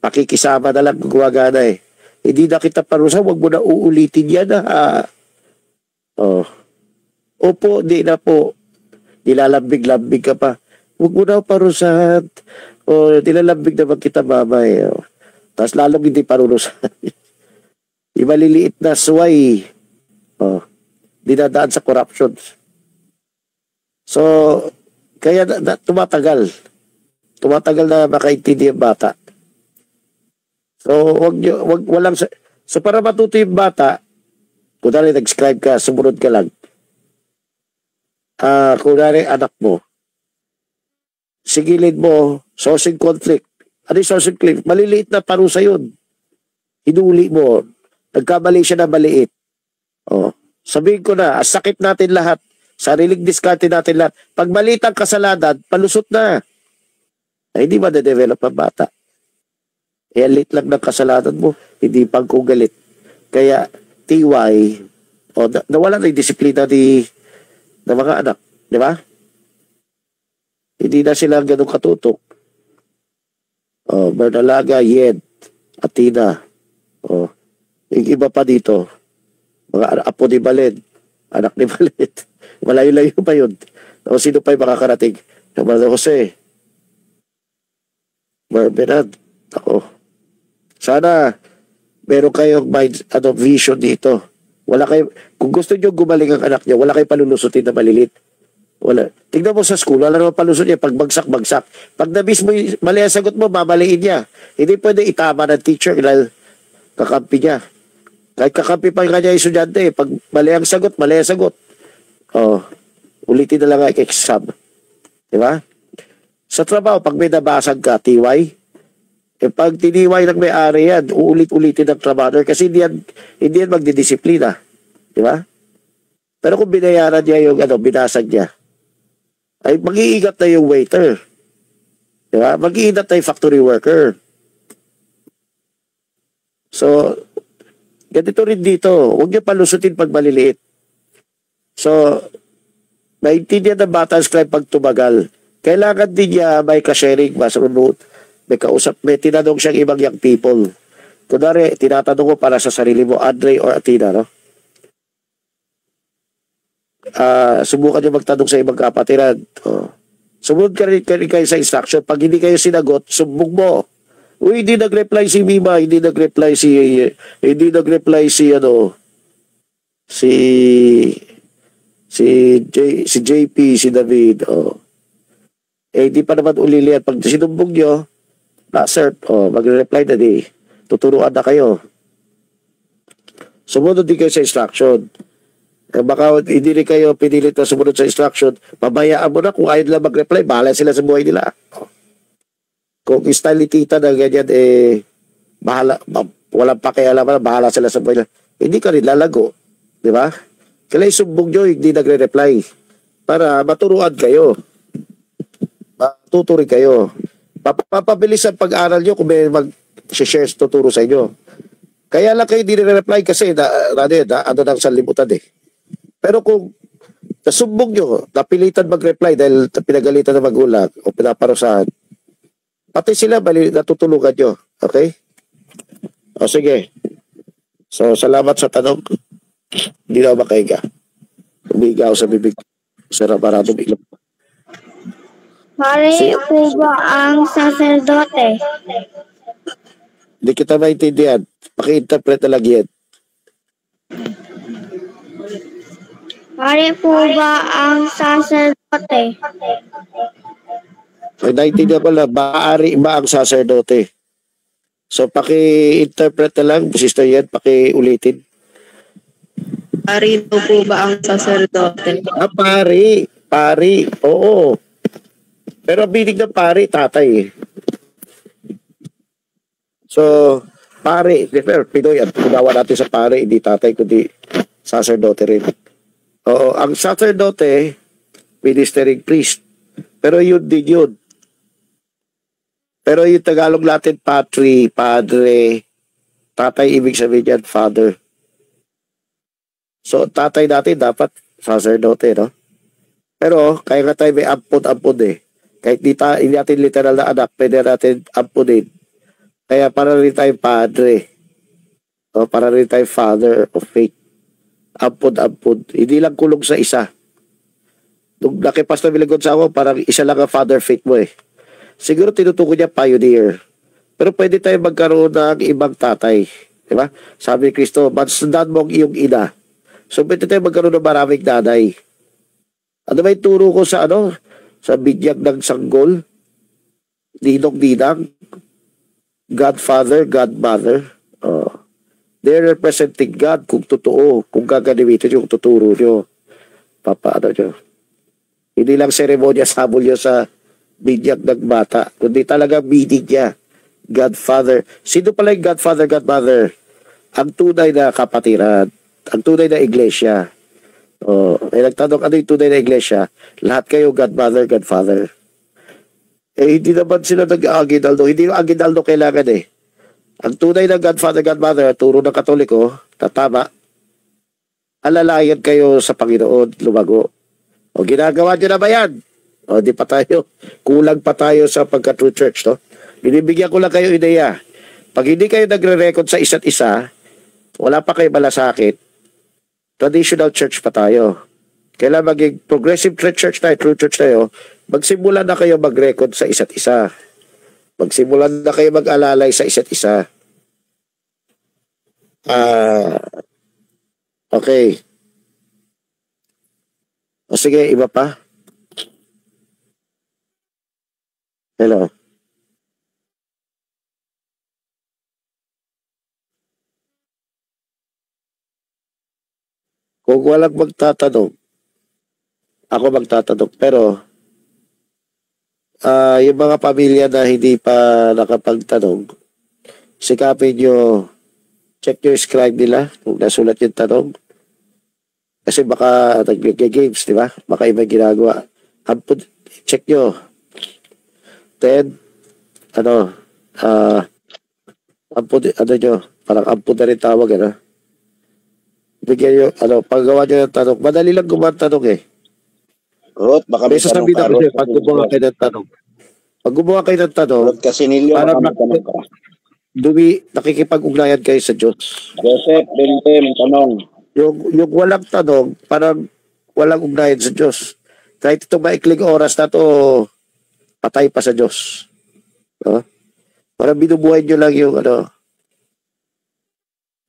Speaker 15: Pakikisama na lang gumagana eh. Hindi na kita parusa, wag mo na uulitin yan Opo, di na po. Nilalambig-lambig ka pa. Huwag mo na parusahan. Nilalambig naman kita mamay. Tapos lalong hindi parurusahan. Yung maliliit na suway. Dinadaan sa corruption. So, kaya tumatagal. Tumatagal na makaintindi yung bata. So, so para matuto yung bata, kunwari nag-scribe ka, sumunod ka lang. Kunwari anak mo, sigilid mo, sourcing conflict. Ano yung sourcing conflict? Maliliit na parusa yun. Hinuli mo. Nagkamali siya na maliit. Sabihin ko na, sakit natin lahat. Sariling diskarte natin lahat. Pag maliit ang kasalanan, palusot na. Ay, hindi ma-develop ang bata. Lit lang ng kasalanan mo, hindi pang kugalit. Kaya, TY, nawala na yung disiplina ng mga anak. Di ba? Hindi na sila ganun katutok. Bernalaga, Yed, Atina. Yung iba pa dito. Mga apo ni Balen. Anak ni Balen. Malayo-layo pa yun. Sino pa yung makakarating? Mardo Jose. Marbenad. Sana meron kayong vision dito. Wala kayo, kung gusto nyo gumaling ang anak niya, wala kayo palulusutin na malilit. Wala. Tingnan mo sa school, wala naman palusot niya pag bagsak-bagsak. Pag nabis mo, mali ang sagot mo, mamaliin niya. Hindi pwede itama ng teacher dahil kakampi niya. Kahit kakampi pa kanya yung estudyante, pag mali ang sagot, mali ang sagot. Ulitin na lang ang exam. Diba? Sa trabaho, pag may nabasag ka, TY, pag tiniway ng may-ari yan, uulit-ulitin ng trabaho kasi hindi yan magdidisiplina. Diba? Pero kung binayaran niya yung binasag niya, ay mag-iingat na yung waiter. Diba? Mag-iingat na yung factory worker. So, ganito rin dito. Huwag niyo palusutin pag maliliit. So, maintindihan ng bata ang scribe pag tumagal. Kailangan din niya may ka-sharing, may kausap, may tinanong siyang ibang young people. Kunwari, tinatanong ko para sa sarili mo, Andre or Athena, no? Subukan niyo magtanong sa ibang kapatiran. Sumunod ka rin kayo sa instruction. Pag hindi kayo sinagot, sumbong mo. Uy, hindi nag-reply si Mima, hindi nag-reply si JP, si David. Hindi pa naman ulilian. Pag sinumbong nyo, sir, mag-reply na di. Tuturuan na kayo. Sumunod din kayo sa instruction. Baka hindi rin kayo pinilit na sumunod sa instruction, pabayaan mo na kung ayaw nila mag-reply, bahala sila sa buhay nila. Kung style ni tita na ganyan, bahala, walang pakialaman, bahala sila sa buhay nila. Hindi ka rin lalago. Di ba? Kaya isumbong nyo, hindi nagre-reply. Para maturuan kayo. Matuturin kayo. Papabilis ang pag-aral nyo kung may mag-share tuturo sa inyo. Kaya lang kayo hindi nire-reply kasi ano nang sanlibutan eh. Pero kung Nasumbong nyo, napilitan mag-reply dahil pinagalitan ng magulang o pinaparusahan, pati sila natutulungan nyo. Okay? O sige. So, salamat sa tanong. Hindi na ako makahiga. Umiga ako sa bibig. Sarap marado bigla.
Speaker 13: Pare po ba ang saserdote?
Speaker 15: Hindi kita maintindihan. Paki-interpret na lang yan.
Speaker 13: Pare po ba ang saserdote?
Speaker 15: Ang naintindihan ko lang, maaari ba ang saserdote? So, paki-interpret na lang, sister yan, paki-ulitin.
Speaker 14: Pari po ba ang saserdote?
Speaker 15: Pari, oo. Pero ang meaning ng pari, tatay eh. So, pari, Pinoy, at unawa natin sa pari, hindi tatay, kundi sacerdote rin. Oo, ang sacerdote, ministering priest. Pero yun din yun. Pero yung Tagalog natin, patri, padre, tatay, ibig sabihin yan, father. So, tatay natin dapat sacerdote, no? Pero, kaya nga tayo may ampun eh. Kahit hindi natin literal na anak, pwede natin ampunin. Kaya para rin tayo padre. O, para rin tayo father of faith. Ampun. Hindi lang kulong sa isa. Nung nakipastor Villagon sa ako, parang isa lang ang father faith mo eh. Siguro tinutukoy niya pioneer. Pero pwede tayo magkaroon ng ibang tatay. Diba? Sabi ni Kristo, sundan mo ang iyong ina. So pwede tayo magkaroon ng maraming nanay. Ano ba yung turo ko sa sa bidyag ng sanggol? Ninong-ninang? Godfather, Godmother. They're representing God kung totoo, kung gaganiwitin yung tuturo nyo. Papaano nyo. Hindi lang seremonya sabol nyo sa bidyag ng bata, kundi talaga meaning niya. Godfather. Sino pala yung Godfather, Godmother? Ang tunay na kapatiran. Ang tunay na iglesia. Nagtanong ano yung tunay na iglesia? Lahat kayo Godmother, Godfather. Hindi naman sila nag-aginaldo. Hindi yung aginaldo kailangan eh. Ang tunay na Godfather, Godmother, turo ng Katoliko, tatama, alalayan kayo sa Panginoon, lumago. O ginagawa nyo na ba yan? O di pa tayo, kulang pa tayo sa pagka-true church, no? Binibigyan ko lang kayo ideya. Pag hindi kayo nagre-record sa isa't isa, wala pa kayo malasakit, traditional church pa tayo. Kailan maging progressive church tayo, true church tayo, magsimula na kayo mag-record sa isa't isa. Magsimula na kayo mag-alalay sa isa't isa. Okay. O sige, iba pa? Hello. Kung walang magtatanong, ako magtatanong. Pero, yung mga pamilya na hindi pa nakapagtanong, sikapin nyo, check yung scribe nila kung nasulat yung tanong. Kasi baka nag-games, di ba? Baka iba ginagawa. Check nyo. Then, parang ampun na rin tawag, bigyan nyo, paggawa nyo ng tanong, madali lang gumawa ng tanong eh.
Speaker 2: Rot, baka may tanong ka, Rot.
Speaker 15: Pag gumawa kayo ng tanong. Pag gumawa kayo ng tanong,
Speaker 2: Rot Casinillo, baka may tanong ka.
Speaker 15: Nakikipag-ugnayan kayo sa Diyos.
Speaker 2: Joseph Bentem, tanong.
Speaker 15: Yung walang tanong, parang walang ugnayan sa Diyos. Kahit itong maikling oras na to, patay pa sa Diyos. Parang binubuhay nyo lang yung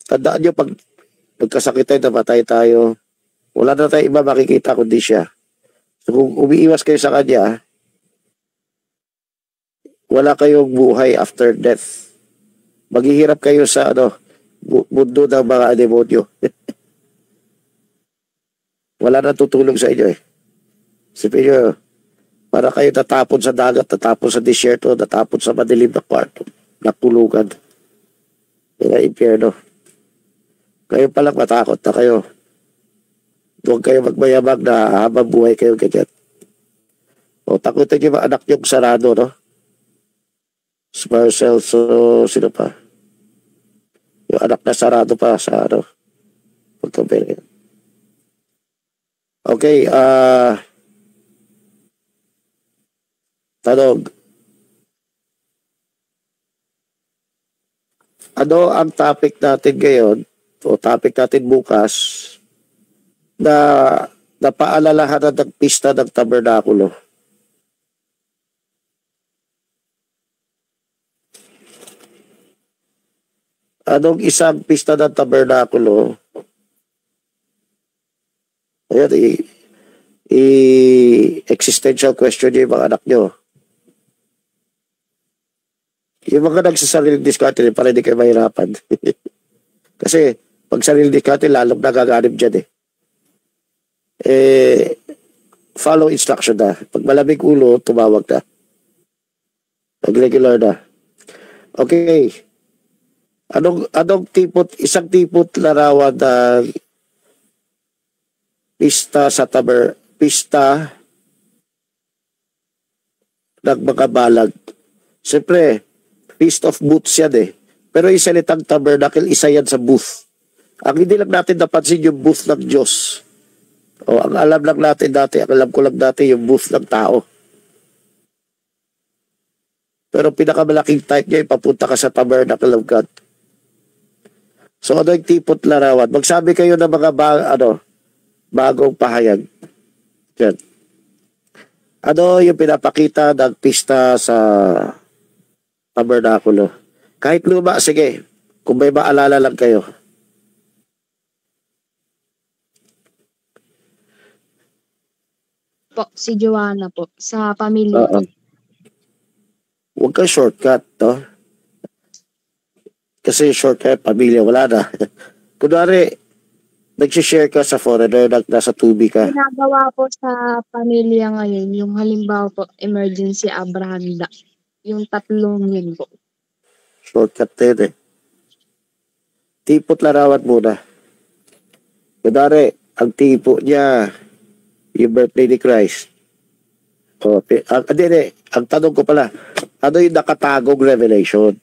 Speaker 15: tandaan nyo pag nagkasakit tayo, namatay tayo, wala na tayo iba makikita kundi siya. So kung umiiwas kayo sa kanya, wala kayong buhay after death. Maghihirap kayo sa mundo ng mga demonyo. Wala na tutulong sa inyo eh. Sabihin nyo, para kayo natapon sa dagat, natapon sa disyerto, natapon sa madilim na kwarto, nakulungan. Kaya impyerno. Kayo palang matakot na kayo. Huwag kayo magmayamag na habang buhay kayo ganyan. O takutin yung mga anak yung sarado, no? Smarcel, so sino pa? Yung anak na sarado pa sa pagkabili. Okay, tanong. Ano ang topic natin ngayon o topic natin bukas na napaalalahanan ng pista ng tabernakulo? Anong isang pista ng tabernakulo? Ayan, existential question yung mga anak nyo. Yung mga nagsasariling diskarte para hindi kayo mahirapan. Kasi pag sariling diskarte, lalong nagaganib dyan follow instruction na. Pag malamig ulo, tumawag na. Pag regular na. Okay. Anong isang tipot larawan ng pista ng mga balag. Siyempre, Feast of Booths yan Pero yung salitang tabernacle, isa yan sa booth. Ang hindi lang natin napansin yung booth ng Diyos. Ang alam lang natin dati, ang alam ko lang dati yung booth ng tao. Pero pinakamalaking type niya, papunta ka sa tabernacle of God. So ano yung tipot larawan? Magsabi kayo ng mga bagong pahayag. Yan. Ano yung pinapakita ng pista sa tabernakulo? Kahit luma, sige. Kung may maalala lang kayo.
Speaker 14: Po, si Joanna po. Sa pamilya.
Speaker 15: Huwag kang shortcut, no? Kasi shortcut, pamilya, wala na. Kunwari, nagsishare ka sa foreigner, nasa tubi ka.
Speaker 14: Ginagawa po sa pamilya ngayon, yung halimbawa po, emergency Abrahanda. Yung 3 yun po.
Speaker 15: Shortcut din Tipot larawan muna. Kunwari, ang tipo niya, yung birthday ni Christ. Ang tanong ko pala, ano yung nakatagong revelation?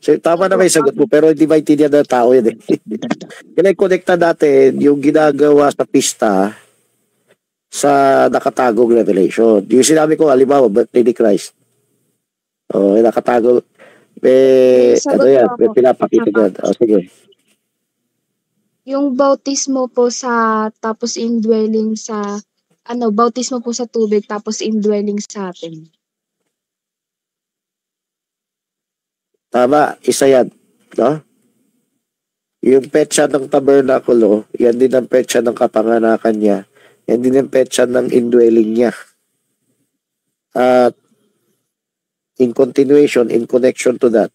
Speaker 15: So, tama na may sagot mo, pero hindi maintindihan ng tao yan Kaya connecta natin yung ginagawa sa pista sa nakatagong revelation. Yung sinabi ko, halimbawa, birthday ni Christ. Nakatagong, may pinapakita dyan. Sige.
Speaker 14: Yung bautismo po tapos indwelling sa, bautismo po sa tubig, tapos indwelling sa atin.
Speaker 15: Tama, isa yan. No? Yung petsa ng tabernakulo, yan din ang petsa ng kapanganakan niya. Yan din ang petsa ng indwelling niya. At in continuation, in connection to that,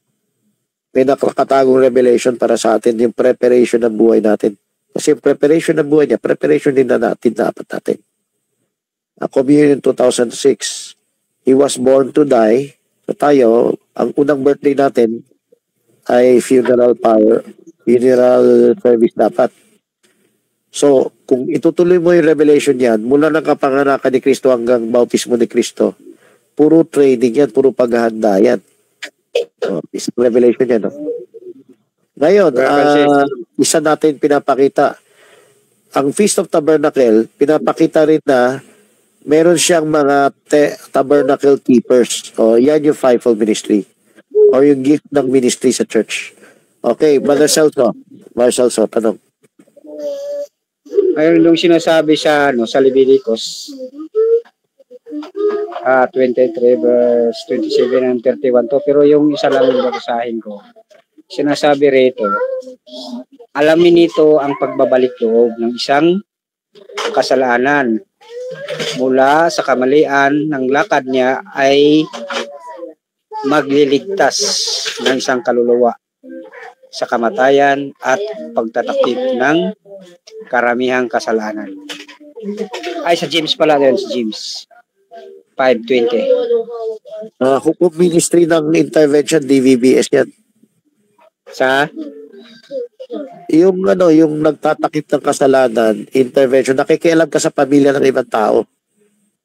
Speaker 15: may nakakatagong revelation para sa atin, yung preparation ng buhay natin. Kasi yung preparation ng buhay niya, preparation din na natin, dapat natin. A communion 2006, He was born to die. So tayo, ang unang birthday natin ay funeral service dapat. So, kung itutuloy mo yung revelation yan, mula ng kapanganakan ni Kristo hanggang bautismo ni Kristo, puro training yan, puro paghahanda yan. Isang revelation yan. Ngayon, isa natin pinapakita. Ang Feast of Tabernacle, pinapakita rin na meron siyang mga tabernacle keepers. Yan yung fivefold ministry. Or yung gift ng ministry sa church. Okay, Brother Celso. Tanong.
Speaker 16: Ayun yung sinasabi sa Leviticus 23 verse 27 and 31 to, pero yung isa lang yung babasahin ko. Sinasabi rito, alamin nito ang pagbabalik loob ng isang kasalanan. Mula sa kamalian ng lakad niya ay magliligtas ng isang kaluluwa sa kamatayan at pagtatakip ng karamihang kasalanan. Ay, sa James pala yun, sa James 5:20.
Speaker 15: Hukom ministry ng intervention, DVBS yan.
Speaker 16: Sa?
Speaker 15: Yung nagtatakip ng kasalanan, intervention, nakikialam ka sa pamilya ng ibang tao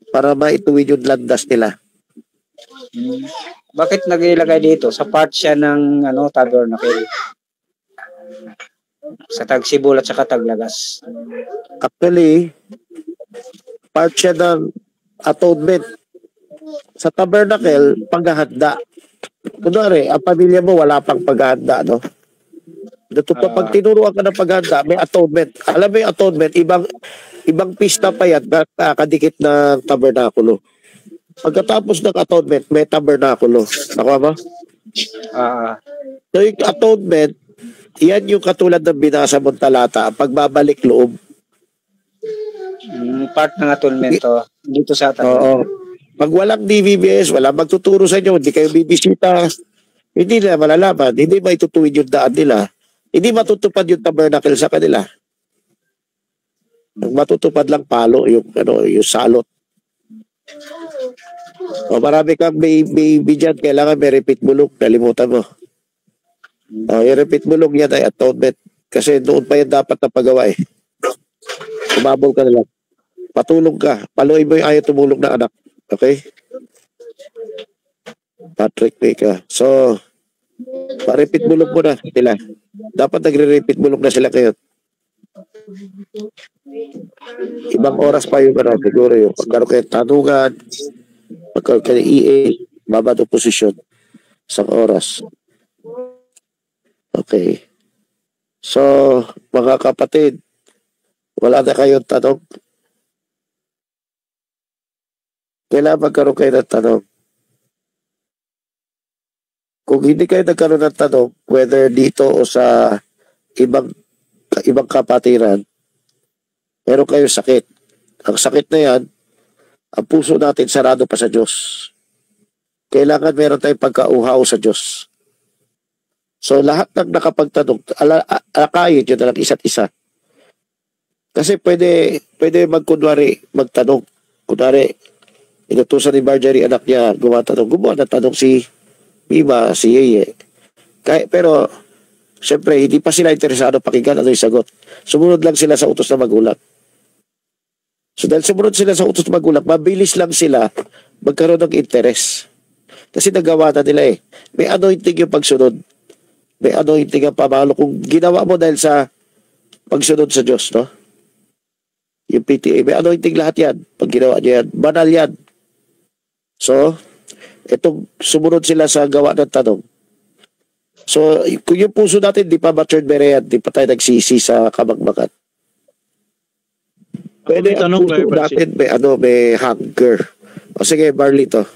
Speaker 15: para maituwid yung landas nila.
Speaker 16: Bakit nagilagay dito? Sa part siya ng tabernacle. Sa Tagsibol at sa Taglagas.
Speaker 15: Actually, part siya ng atonement. Sa tabernacle, paghahanda. Kunwari, ang pamilya mo wala pang paghahanda, no? Pag tinuruan ka ng paghahanda, may atonement. Alam mo yung atonement, ibang pista pa yan na nakadikit ng tabernakulo. Pagkatapos ng atonement, may tabernakulo. Nakuha mo? So yung atonement, yan yung katulad ng binasa mong talata, pagbabalik loob.
Speaker 16: Part ng atonement dito sa atin.
Speaker 15: Oo. Pag walang DVBS, wala magtuturo sa inyo, hindi kayo bibisita, hindi nila malalaman, hindi maitutuwid yung daan nila, hindi matutupad yung tabernacle sa kanila. Matutupad lang palo, yung salot. O marami kang baby dyan, kailangan may repeat bulong, nalimutan mo. Yung repeat bulong yan ay atonement. Kasi noon pa yan dapat na pagawa eh. Umabol ka na lang. Patulong ka. Paluin mo yung ayaw tumulong na anak. Okay? Patrick May ka. So, pa-repeat bulong mo na sila. Dapat nagre-repeat bulong na sila kayo. Ibang oras pa yung siguro yung pagkaroon kayo tanungan, pagkaroon kayo EA, babad oposisyon. Isang oras. Okay. So, mga kapatid, wala na kayong tanong? Kailangan magkaroon kayo ng tanong. Kung hindi kayo nagkaroon ng tanong, whether dito o sa ibang kapatiran, meron kayong sakit. Ang sakit na yan, ang puso natin sarado pa sa Diyos. Kailangan meron tayong pagkauhaw sa Diyos. So lahat ng nakapagtanong, alakayin nyo na lang isa't isa. Kasi pwede magtanong. Kunwari, inutusan ni Marjorie anak niya, gumawa ng tanong si Mima, si Yeye. Pero, siyempre, hindi pa sila interesado pakinggan ano yung sagot. Sumunod lang sila sa utos na magulang. So dahil sumunod sila sa utos na magulang, mabilis lang sila magkaroon ng interes. Kasi nagawa na nila eh. May anointing yung pagsunod. May anointing ang pamalo. Kung ginawa mo dahil sa pagsunod sa Diyos, no? Yung PTA, may anointing lahat yan. Pag ginawa niya yan, banal yan. So, itong sumunod sila sa gawa ng tanong. So, kung yung puso natin, di pa matured berean, di pa tayo nagsisi sa kamagmagan. Pwede ang puso natin, may hunger. O sige, Barlito.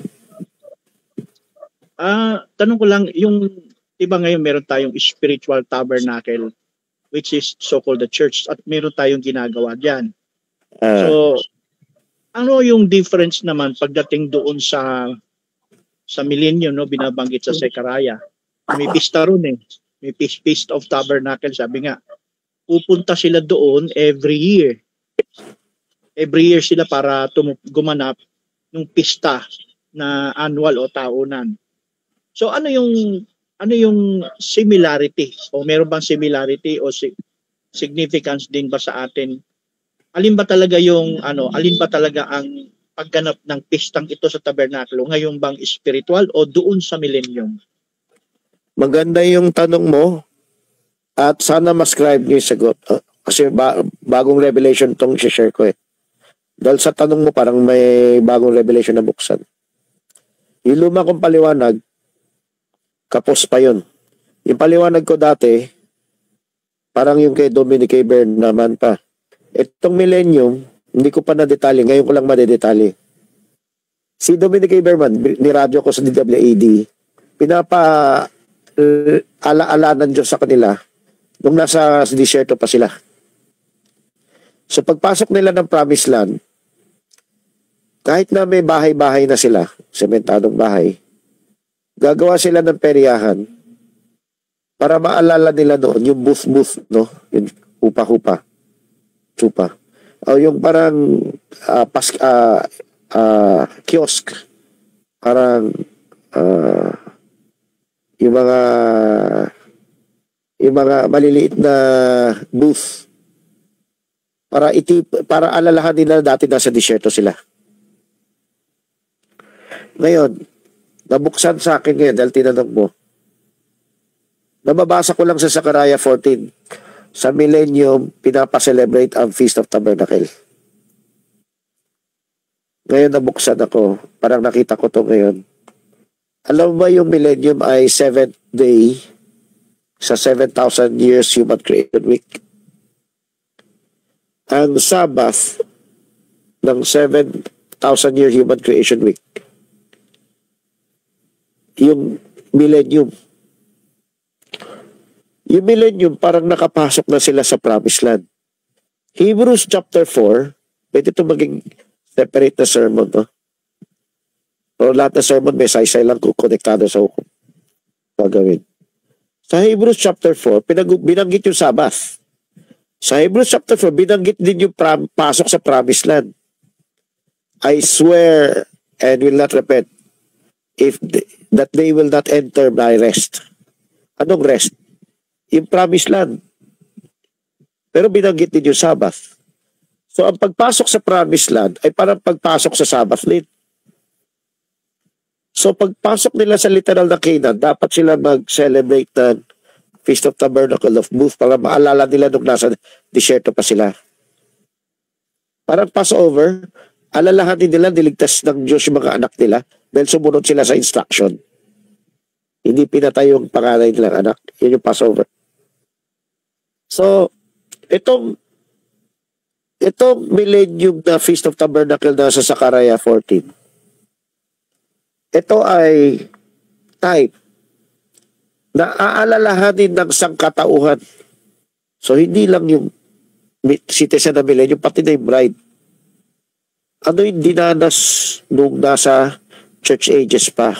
Speaker 17: Tanong ko lang, yung iba ngayon meron tayong spiritual tabernacle which is so-called the church at meron tayong ginagawa dyan. So, ano yung difference naman pagdating doon sa millennium, no, binabanggit sa Zechariah? May pista ron eh. May Feast of Tabernacle, sabi nga. Pupunta sila doon every year. Every year sila para gumanap ng pista na annual o taonan. So ano yung similarity o meron bang similarity o significance din ba sa atin? Alin ba talaga ang pagganap ng pistang ito sa tabernakulo ngayon bang spiritual o doon sa millennium?
Speaker 15: Maganda yung tanong mo at sana mascribe niyo yung sagot. Kasi bagong revelation tong share ko eh. Dahil sa tanong mo parang may bagong revelation na buksan. Yung luma kong paliwanag, kapos pa yun. Yung paliwanag ko dati, parang yung kay Dominic Bern naman pa. Itong millennium, hindi ko pa na-detalye. Ngayon ko lang madedetalye. Si Dominic Berman, niradyo ko sa DWAD, ala ng Diyos sa kanila nung nasa disyerto pa sila. So pagpasok nila ng Promised Land, kahit na may bahay-bahay na sila, sementadong bahay, gagawa sila ng peryahan para maalala nila noon yung booth, no? Yung hupa-hupa. Chupa. O yung parang kiosk. Parang yung mga maliliit na booth para alalahan nila dati nasa disyerto sila. Ngayon, nabuksan sa akin ngayon dahil tinanong mo. Nababasa ko lang sa Zechariah 14. sa millennium, pinapaselebrate ang Feast of Tabernacle. Ngayon nabuksan ako, parang nakita ko to ngayon. Alam mo ba yung millennium ay 7th day sa 7,000 years human creation week? Ang Sabbath ng 7,000 year human creation week, yung millennium. Yung millennium, parang nakapasok na sila sa promised land. Hebrews chapter 4, pwede ito maging separate na sermon, no? Pero lahat na sermon, may saysay lang kung konektado sa hukom. Gagawin. Sa Hebrews chapter 4, binanggit yung Sabbath. Sa Hebrews chapter 4, binanggit din yung pasok sa promised land. I swear and will not repent that they will not enter my rest. Anong rest? Yung promised land. Pero binanggit din yung Sabbath. So ang pagpasok sa promised land ay parang pagpasok sa Sabbath din. So pagpasok nila sa literal na Canaan, dapat sila mag-celebrate ng Feast of Tabernacle of Booths para maalala nila nung nasa disyerto pa sila. Parang Passover, alalahanin nila niligtas ng Diyos yung mga anak nila dahil sumunod sila sa instruction. Hindi pinatay yung panganay nilang anak. Yun yung Passover. So, itong millennium na Feast of Tabernacle na sa Zechariah 14, ito ay type na aalalahanin ng sangkatauhan. So, hindi lang yung citizen na millennium, pati na yung bride. Ano yung dinanas nung nasa church ages pa?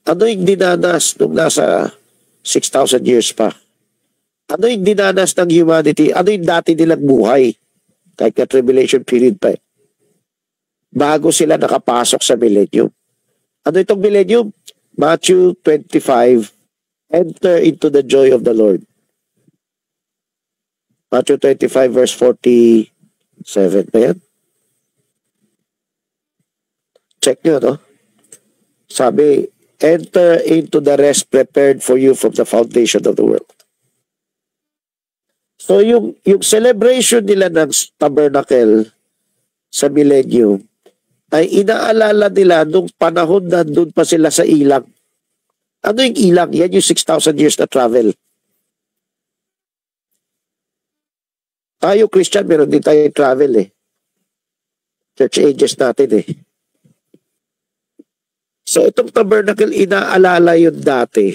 Speaker 15: Ano yung dinanas nung nasa 6,000 years pa? Ano yung dinanas ng humanity? Ano yung dati nilang buhay? Kahit na tribulation period pa eh. Bago sila nakapasok sa millennium. Ano itong millennium? Matthew 25, enter into the joy of the Lord. Matthew 25 verse 47 ba yan? Check nyo, no? Sabi, enter into the rest prepared for you from the foundation of the world. So yung celebration nila ng tabernacle sa millennium ay inaalala nila nung panahon na doon pa sila sa ilang. Ano yung ilang? Yan yung 6,000 years na travel. Tayo Christian, meron din tayo travel eh. Church ages natin eh. So itong tabernacle, inaalala yun dati.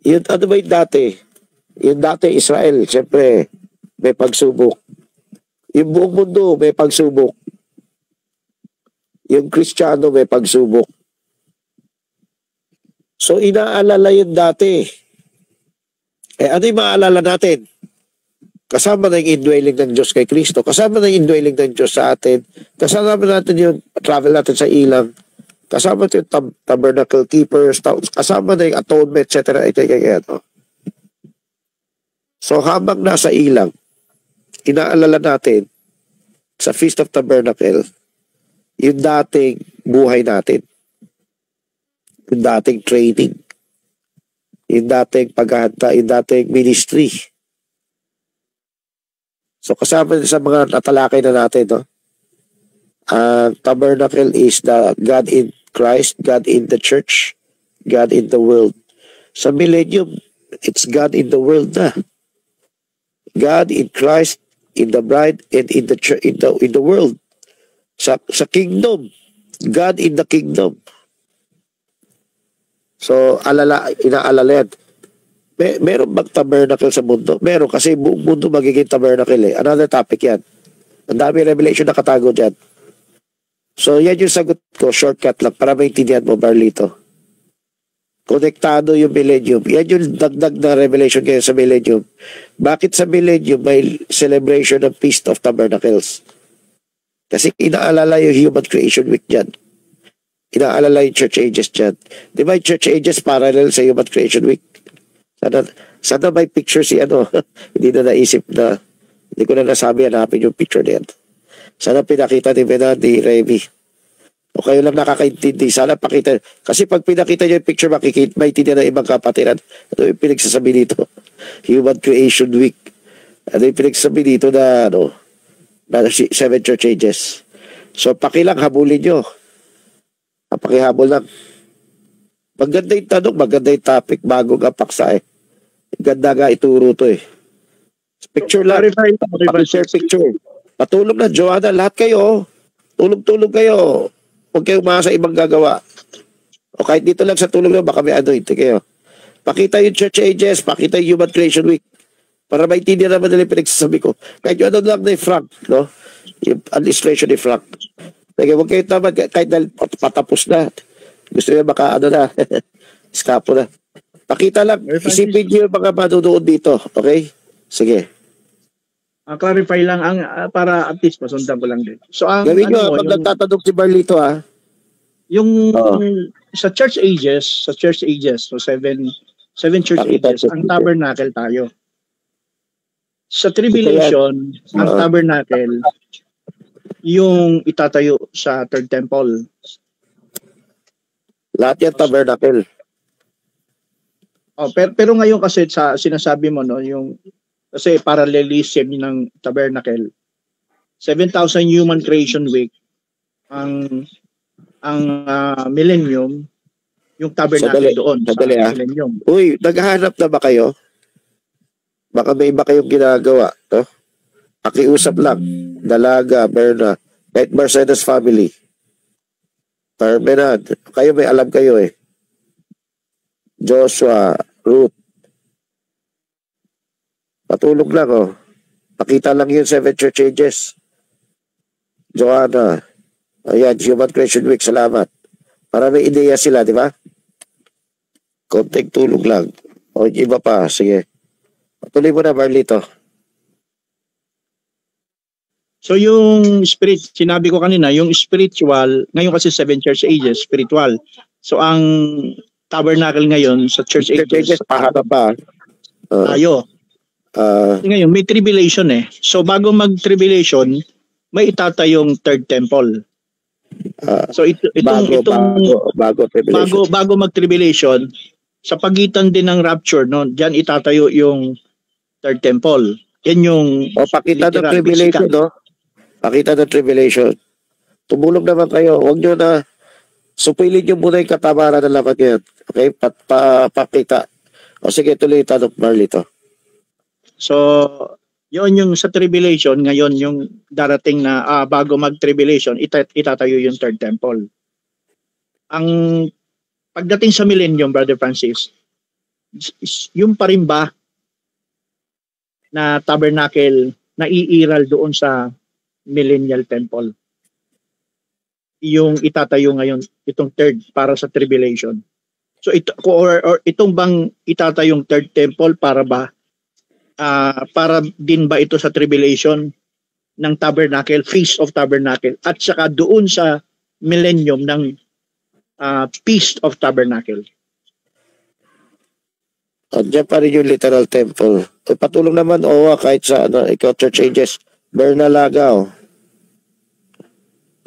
Speaker 15: Yun, ano ba yung dati? Yung dati Israel, siyempre, may pagsubok. Yung buong mundo, may pagsubok. Yung Kristiyano, may pagsubok. So inaalala yun dati. Ano yung maaalala natin? Kasama na yung indwelling ng Diyos kay Kristo. Kasama na yung indwelling ng Diyos sa atin. Kasama natin yung travel natin sa ilang. Kasama natin yung tabernacle keepers. Kasama na yung atonement, etc. So habang nasa ilang, inaalala natin sa Feast of Tabernacle, yung dating buhay natin. Yung dating training. Yung dating paghahanda. Yung dating ministry. So kasama sa mga natalakay na natin, no? Tabernacle is the God in Christ, God in the church, God in the world. Sa millennium, it's God in the world na. God in Christ, in the bride, and in the church, in the world. Sa kingdom, God in the kingdom. So inaalala yan. Meron bang tabernacle sa mundo? Meron, kasi buong mundo magiging tabernacle eh. Another topic yan. Ang dami revelation na katago dyan. So yan yung sagot ko, shortcut lang para maintindihan mo, Barlito. Konektado yung millennium. Yan yung dagdag na revelation kayo sa millennium. Bakit sa millennium may celebration ng Feast of Tabernacles? Kasi inaalala yung human creation week dyan. Inaalala yung church ages dyan. Di ba yung church ages parallel sa human creation week? Sana may picture si ano. Hindi na naisip na, hindi ko na nasabi, hanapin yung picture na yan. Sana pinakita ni Benan, ni Remy. O kayo lang nakakaintindi. Sana pakita. Kasi pag pinakita nyo yung picture, maintindihan ng ibang kapatiran. Ano yung pinagsasabi dito? Human Creation Week. Ano yung pinagsabi dito na, na 7 church ages. So, pakilang habulin nyo. Pakihabol lang. Maganda yung tanong, maganda yung topic, bago nga paksa eh. Ganda nga ituro to eh. Picture lang. Share picture. Patulog na, Joanna, lahat kayo. Tulog-tulog kayo. Huwag kayo umasa ibang gagawa. O kahit dito lang sa tulog na, baka may hindi kayo. Pakita yung church ages, pakita yung Human Creation Week. Para maintindihan naman nila yung pinagsasabi ko. Kahit yung ano lang na yung Frank, no? Yung administration ni Frank. Kaya huwag kayo tamad, kahit dahil patapos na. Gusto nyo baka na, eskapo na. Pakita lang, isipin nyo yung mga manunood dito. Okay? Sige.
Speaker 17: Clarify lang para at least masundan ko lang din. So
Speaker 15: gawin nyo, pag nagtatanong si Barlito
Speaker 17: yung sa church ages, so seven church ages, ang tabernacle tayo. Sa tribulation, ang tabernacle yung itatayo sa third temple.
Speaker 15: Lahat yan tabernacle.
Speaker 17: Pero ngayon kasi sa sinasabi mo yung kasi parallelism ng tabernacle, 7,000 Human Creation Week, ang millennium, yung tabernacle doon sa millennium.
Speaker 15: Uy, naghahanap na ba kayo? Baka may iba kayong ginagawa. No? Pakiusap lang. Dalaga, Berna, kahit Mercedes family. Terminad. Kayo may alam kayo eh. Joshua, Ruth. Patulog lang Pakita lang yun 7 church ages. Joanna. Ayan, Human Creation Week. Salamat. Para may ideya sila, di ba? Konting tulog lang. O iba pa. Sige. Patuloy mo na, Marlito.
Speaker 17: So yung spirit, sinabi ko kanina, yung spiritual, ngayon kasi 7 church ages, spiritual. So ang tabernacle ngayon sa church ages,
Speaker 15: pahaba pa.
Speaker 17: Tayo. Ngayon, may tribulation eh. So bago mag-tribulation, may itatayong third temple. So bago mag-tribulation, sa pagitan din ng rapture, diyan itatayo yung third temple. Yan yung
Speaker 15: pakita ng tribulation, Pakita ng tribulation. Tumulong naman kayo. Huwag nyo na supilin nyo muna yung katamaran ng laman yan. Okay? Pakita. O sige, tuloy tanong, Marlito.
Speaker 17: So, yun yung sa tribulation, ngayon yung darating na bago mag-tribulation, itatayo yung third temple. Ang pagdating sa millennium, Brother Francis, yung pa rin ba na tabernacle na iiral doon sa millennial temple? Yung itatayo ngayon, itong third para sa tribulation. So itong bang itatayong third temple para din ba ito sa tribulation ng tabernacle, Feast of Tabernacle, at saka doon sa millennium ng Feast of Tabernacle?
Speaker 15: Diyan pa rin yung literal temple. Patulong naman, kahit sa ikaw church ages, Bernalaga,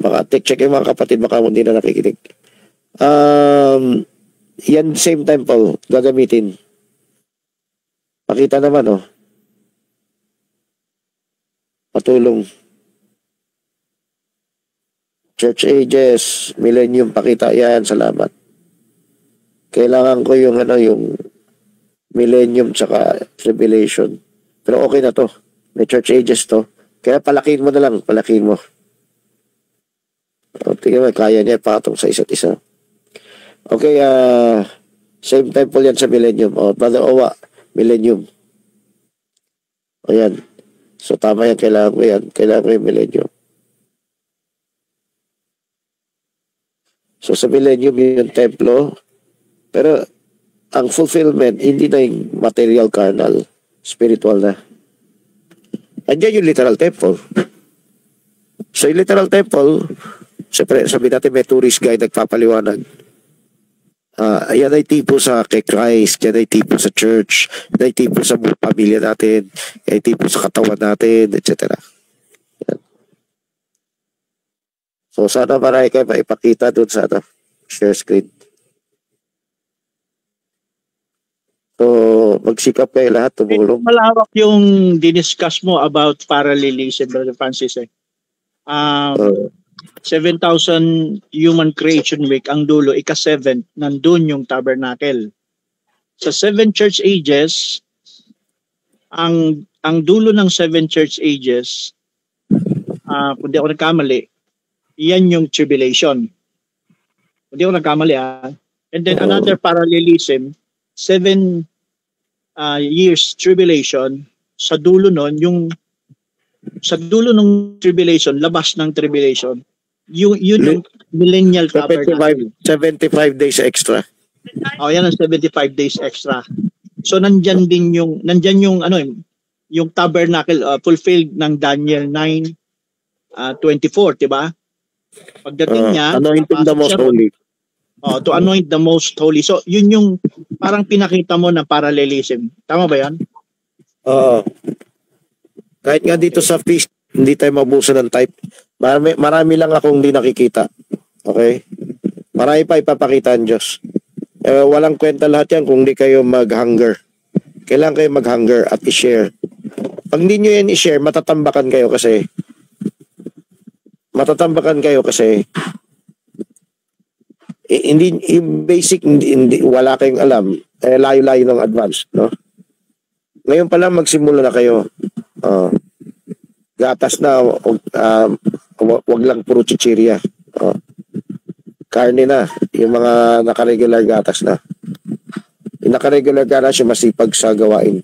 Speaker 15: baka check yung mga kapatid, baka hindi na nakikinig. Yan same temple gagamitin. Pakita naman, patulong. Church ages, millennium, pakita yan, salamat. Kailangan ko yung millennium tsaka tribulation. Pero okay na to. May church ages to. Kaya palakihin mo na lang, palakihin mo. Tingnan mo, kaya niya patong sa isa't isa. Okay, same temple yan sa millennium. Brother Owa, millennium. Ayan. So tama yan, kailangan ko yan. Kailangan ko yung millennium. So sa millennium yung templo, pero ang fulfillment, hindi na yung material, carnal, spiritual na. Andiyan yung literal temple. So yung literal temple, siyempre sabi natin may tourist guide nagpapaliwanag. Yan ay tipo sa kay Christ, yan ay tipo sa church, yan ay tipo sa pamilya natin, yan ay tipo sa katawan natin, etc. Yan. So sana marami kayo maipakita dun sa share screen. So, magsikap kayo lahat, tumulong.
Speaker 17: Malawak yung diniscuss mo about parallelism, Brother Francis. 7,000 Human Creation Week, ang dulo, ika-7, nandun yung tabernacle. Sa 7 church ages, ang dulo ng 7 church ages, kung di ako nagkamali, yan yung tribulation. Kung di ako nagkamali, And then another parallelism, 7 years tribulation, sa dulo nun, sa dulo ng tribulation, labas ng tribulation, yun yung millennial tabernacle.
Speaker 15: 75 days extra.
Speaker 17: Yan ang 75 days extra. So nandyan yung tabernacle fulfilled ng Daniel 9:24, 'di ba? Pagdating niya,
Speaker 15: anointing the most holy.
Speaker 17: To anoint the most holy. So yun yung parang pinakita mo na parallelism. Tama ba 'yan?
Speaker 15: Oo. Kahit nga dito sa feast, hindi tayo mabuso ng type. Marami lang akong hindi nakikita. Okay? Marami pa ipapakita ang Diyos. Walang kwenta lahat yan kung hindi kayo mag-hunger. Kailangan kayo mag-hunger at i-share. Pag hindi nyo yan i-share, matatambakan kayo kasi hindi yung basic hindi wala kayong alam, layo-layo ng advance, no? Ngayon pa lang magsimula na kayo. Gatas na, wag lang puro chichirya. Karne na, yung mga naka-regular gatas na. Yung naka-regular gatas yung masipag sa gawain.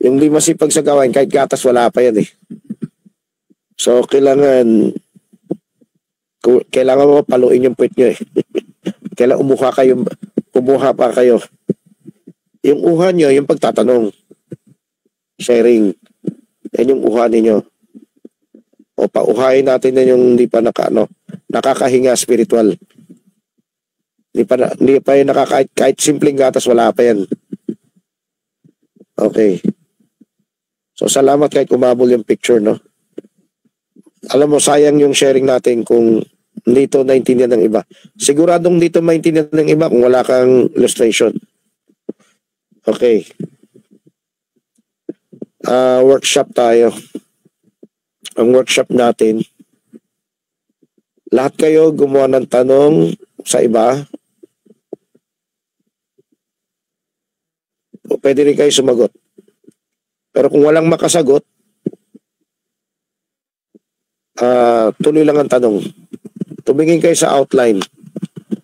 Speaker 15: Yung di masipag sa gawain, kahit gatas wala pa yan eh. So kailangan mo paluin yung puwet nyo eh. Kailangan umuha pa kayo. Yung uha nyo, yung pagtatanong, sharing, yan yung uha ninyo. O pauhayin natin na yung hindi pa nakakahinga spiritual. Hindi pa yung kahit simpleng gatas, wala pa yan. Okay. So salamat kahit umabol yung picture, no? Alam mo, sayang yung sharing natin kung dito naintindihan ng iba. Siguradong dito maintindihan ng iba kung wala kang illustration. Okay. Workshop tayo. Ang workshop natin, lahat kayo gumawa ng tanong sa iba. O pwede rin kayo sumagot. Pero kung walang makasagot, tuloy lang ang tanong. Tumingin kayo sa outline.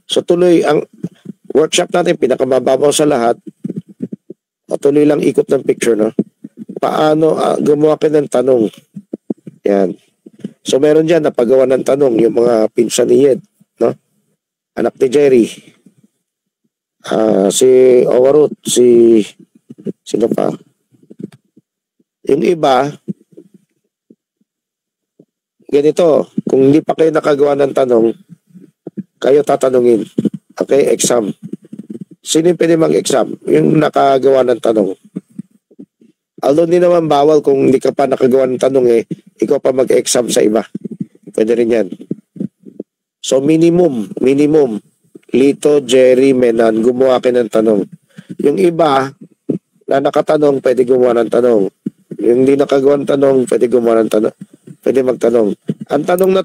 Speaker 15: So tuloy ang workshop natin, pinakamababaw sa lahat. Tuloy lang ikot ng picture, no? Paano gumawa kayo ng tanong? Yan. So meron dyan napagawa ng tanong yung mga pinsan ni Yed, no? Anak ni Jerry. Si Owarut, sino pa? Yung iba, ganito, kung hindi pa kayo nakagawa ng tanong, kayo tatanungin. Okay, exam. Sino yung pwede mag-exam? Yung nakagawa ng tanong. Although hindi naman bawal kung hindi ka pa nakagawa ng tanong ikaw pa mag-exam sa iba. Pwede rin yan. So minimum, Lito, Jerry, Menan, gumawa kayo ng tanong. Yung iba na nakatanong, pwede gumawa ng tanong. Yung hindi nakagawa ng tanong, pwede gumawa ng tanong. Pwede magtanong. Ang tanong na